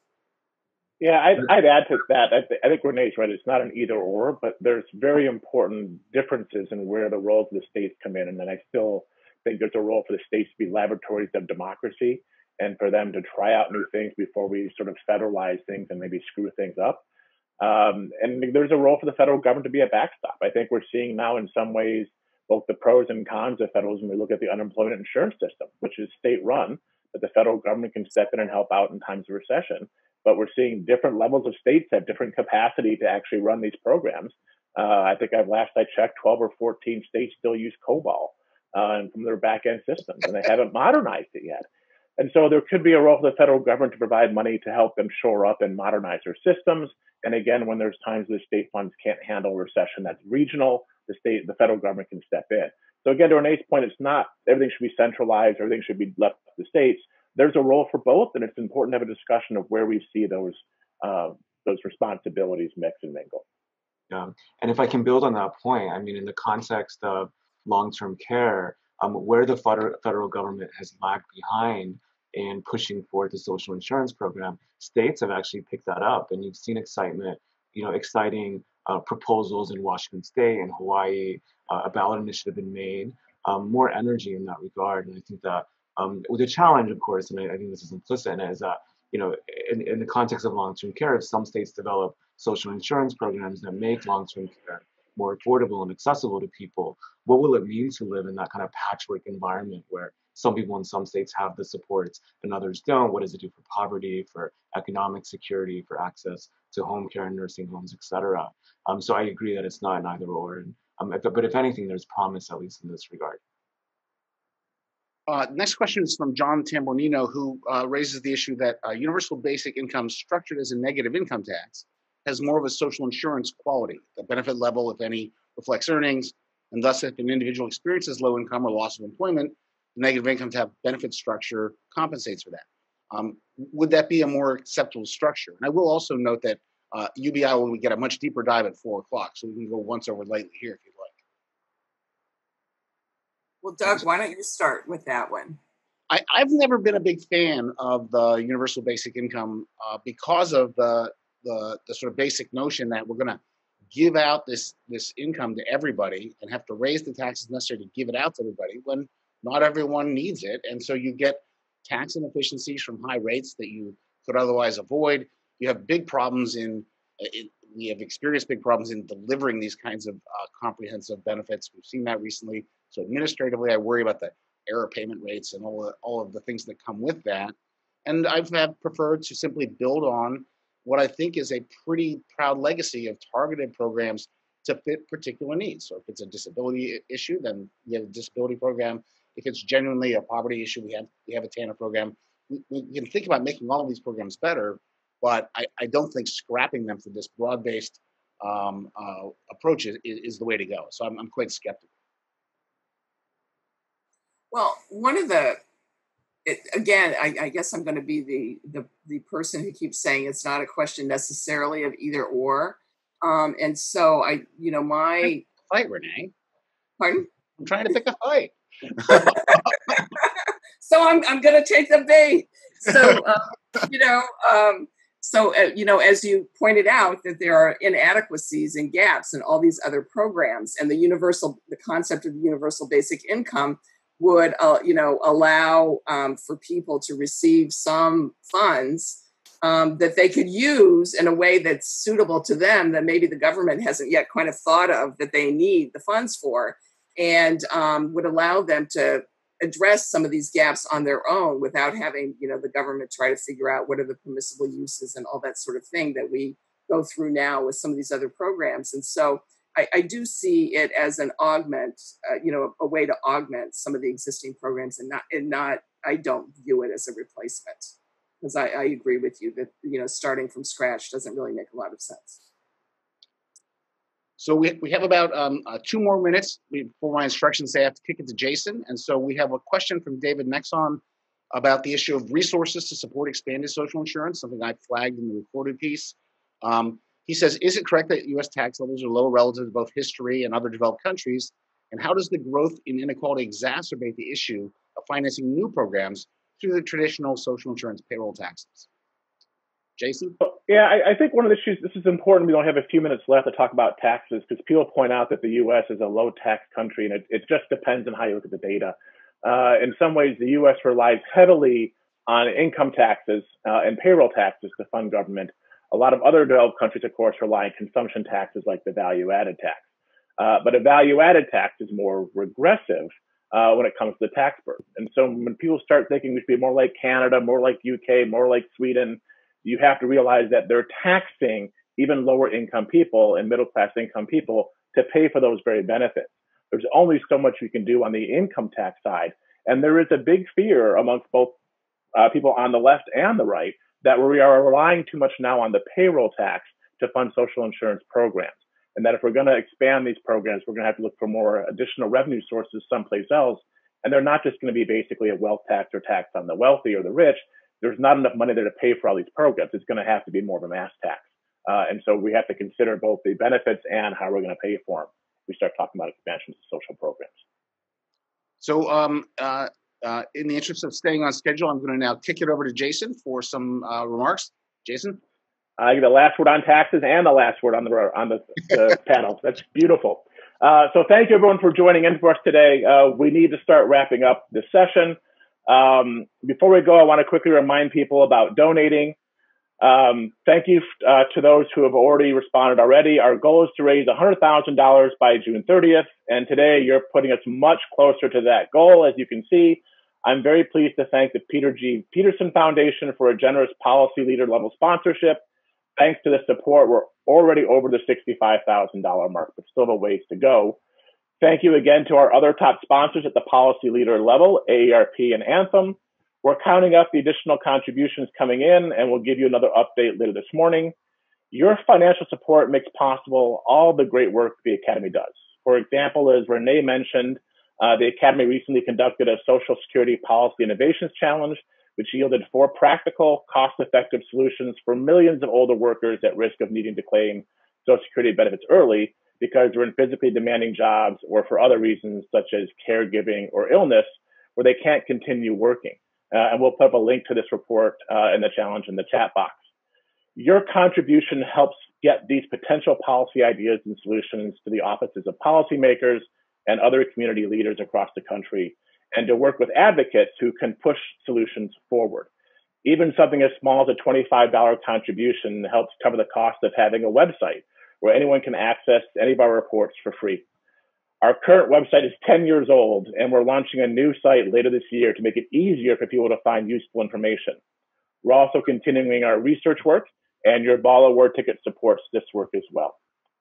Speaker 2: Yeah, I'd add to that. I think Renee's right. It's not an either or, but there's very important differences in where the roles of the states come in. And then I still think there's a role for the states to be laboratories of democracy, and for them to try out new things before we sort of federalize things and maybe screw things up. And there's a role for the federal government to be a backstop. I think we're seeing now in some ways both the pros and cons of federalism. We look at the unemployment insurance system, which is state run, but the federal government can step in and help out in times of recession. But we're seeing different levels of states have different capacity to actually run these programs. I think last I checked, 12 or 14 states still use COBOL from their back end systems, and they haven't modernized it yet. And so there could be a role for the federal government to provide money to help them shore up and modernize their systems. And again, when there's times the state funds can't handle a recession that's regional, the federal government can step in. So again, to Renee's point, it's not everything should be centralized, everything should be left to the states. There's a role for both, and it's important to have a discussion of where we see those responsibilities mix and mingle.
Speaker 3: Yeah, and if I can build on that point, I mean, in the context of long-term care, where the federal government has lagged behind in pushing forward the social insurance program, states have actually picked that up, and you've seen exciting proposals in Washington State and Hawaii. A ballot initiative been made, more energy in that regard, and I think that with the challenge, of course, and I think this is implicit in it, is that in the context of long-term care, if some states develop social insurance programs that make long-term care more affordable and accessible to people, what will it mean to live in that kind of patchwork environment where some people in some states have the supports and others don't? What does it do for poverty, for economic security, for access to home care and nursing homes, et cetera? So I agree that it's not an either or. And But if anything, there's promise, at least in this regard.
Speaker 4: Next question is from John Tambornino, who raises the issue that universal basic income structured as a negative income tax has more of a social insurance quality. The benefit level, if any, reflects earnings, and thus if an individual experiences low income or loss of employment, the negative income tax benefit structure compensates for that. Would that be a more acceptable structure? And I will also note that UBI will get a much deeper dive at 4 o'clock, so we can go once over lightly here if you'd like.
Speaker 1: Well, Doug, why don't you start with that one?
Speaker 4: I've never been a big fan of the universal basic income because of the sort of basic notion that we're going to give out this income to everybody and have to raise the taxes necessary to give it out to everybody when not everyone needs it. And so you get tax inefficiencies from high rates that you could otherwise avoid. You have big problems we have experienced big problems in delivering these kinds of comprehensive benefits. We've seen that recently. So administratively, I worry about the error payment rates and all of the things that come with that. And I've preferred to simply build on what I think is a pretty proud legacy of targeted programs to fit particular needs. So if it's a disability issue, then we have a disability program. If it's genuinely a poverty issue, we have a TANF program. We can think about making all of these programs better, but I don't think scrapping them for this broad-based approach is the way to go. So I'm quite skeptical.
Speaker 1: Well, one of again, I guess I'm going to be the person who keeps saying it's not a question necessarily of either or. And so my
Speaker 4: fight, Renee.
Speaker 1: Pardon?
Speaker 4: I'm trying to pick a fight.
Speaker 1: So I'm going to take the bait. So, as you pointed out, that there are inadequacies and gaps in all these other programs, and the concept of the universal basic income would, allow for people to receive some funds that they could use in a way that's suitable to them that maybe the government hasn't yet kind of thought of that they need the funds for, and would allow them to address some of these gaps on their own without having, the government try to figure out what are the permissible uses and all that sort of thing that we go through now with some of these other programs. And so I do see it as an augment, a way to augment some of the existing programs and not, I don't view it as a replacement, because I agree with you that, starting from scratch doesn't really make a lot of sense.
Speaker 4: So we have about 2 more minutes before my instructions say I have to kick it to Jason. And so we have a question from David Nexon about the issue of resources to support expanded social insurance, something I flagged in the recorded piece. He says, is it correct that U.S. tax levels are low relative to both history and other developed countries? And how does the growth in inequality exacerbate the issue of financing new programs through the traditional social insurance payroll taxes? Jason?
Speaker 2: Yeah, I think one of the issues, this is important, we only have a few minutes left to talk about taxes, because people point out that the U.S. is a low-tax country, and it just depends on how you look at the data. In some ways, the U.S. relies heavily on income taxes and payroll taxes to fund government. A lot of other developed countries, of course, rely on consumption taxes like the value-added tax. But a value-added tax is more regressive when it comes to the tax burden. And so when people start thinking we should be more like Canada, more like UK, more like Sweden, you have to realize that they're taxing even lower income people and middle class income people to pay for those very benefits. There's only so much we can do on the income tax side. And there is a big fear amongst both people on the left and the right that we are relying too much now on the payroll tax to fund social insurance programs. And that if we're going to expand these programs, we're going to have to look for more additional revenue sources someplace else. And they're not just going to be basically a wealth tax or tax on the wealthy or the rich. There's not enough money there to pay for all these programs. It's going to have to be more of a mass tax. And so we have to consider both the benefits and how we're going to pay for them. We start talking about expansions of social programs.
Speaker 4: So in the interest of staying on schedule, I'm going to now kick it over to Jason for some remarks. Jason?
Speaker 2: I get the last word on taxes and the last word on the panel. That's beautiful. So thank you, everyone, for joining in for us today. We need to start wrapping up this session. Before we go, I want to quickly remind people about donating. Thank you to those who have already responded already. Our goal is to raise $100,000 by June 30th. And today you're putting us much closer to that goal. As you can see, I'm very pleased to thank the Peter G. Peterson Foundation for a generous policy leader level sponsorship. Thanks to the support, we're already over the $65,000 mark, but still a ways to go. Thank you again to our other top sponsors at the policy leader level, AARP and Anthem. We're counting up the additional contributions coming in, and we'll give you another update later this morning. Your financial support makes possible all the great work the Academy does. For example, as Renee mentioned, the Academy recently conducted a Social Security Policy Innovations Challenge, which yielded 4 practical, cost-effective solutions for millions of older workers at risk of needing to claim Social Security benefits early because they're in physically demanding jobs or for other reasons such as caregiving or illness where they can't continue working. And we'll put up a link to this report and the challenge in the chat box. Your contribution helps get these potential policy ideas and solutions to the offices of policymakers and other community leaders across the country, and to work with advocates who can push solutions forward. Even something as small as a $25 contribution helps cover the cost of having a website where anyone can access any of our reports for free. Our current website is 10 years old, and we're launching a new site later this year to make it easier for people to find useful information. We're also continuing our research work, and your Ball Award ticket supports this work as well.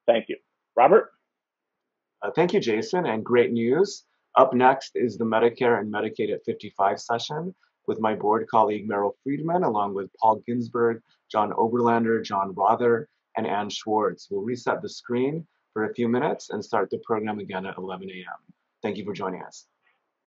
Speaker 2: Thank you. Robert?
Speaker 3: Thank you, Jason, and great news. Up next is the Medicare and Medicaid at 55 session with my board colleague Meryl Friedman, along with Paul Ginsberg, John Oberlander, John Rother, and Ann Schwartz. We'll reset the screen for a few minutes and start the program again at 11 a.m. Thank you for joining us.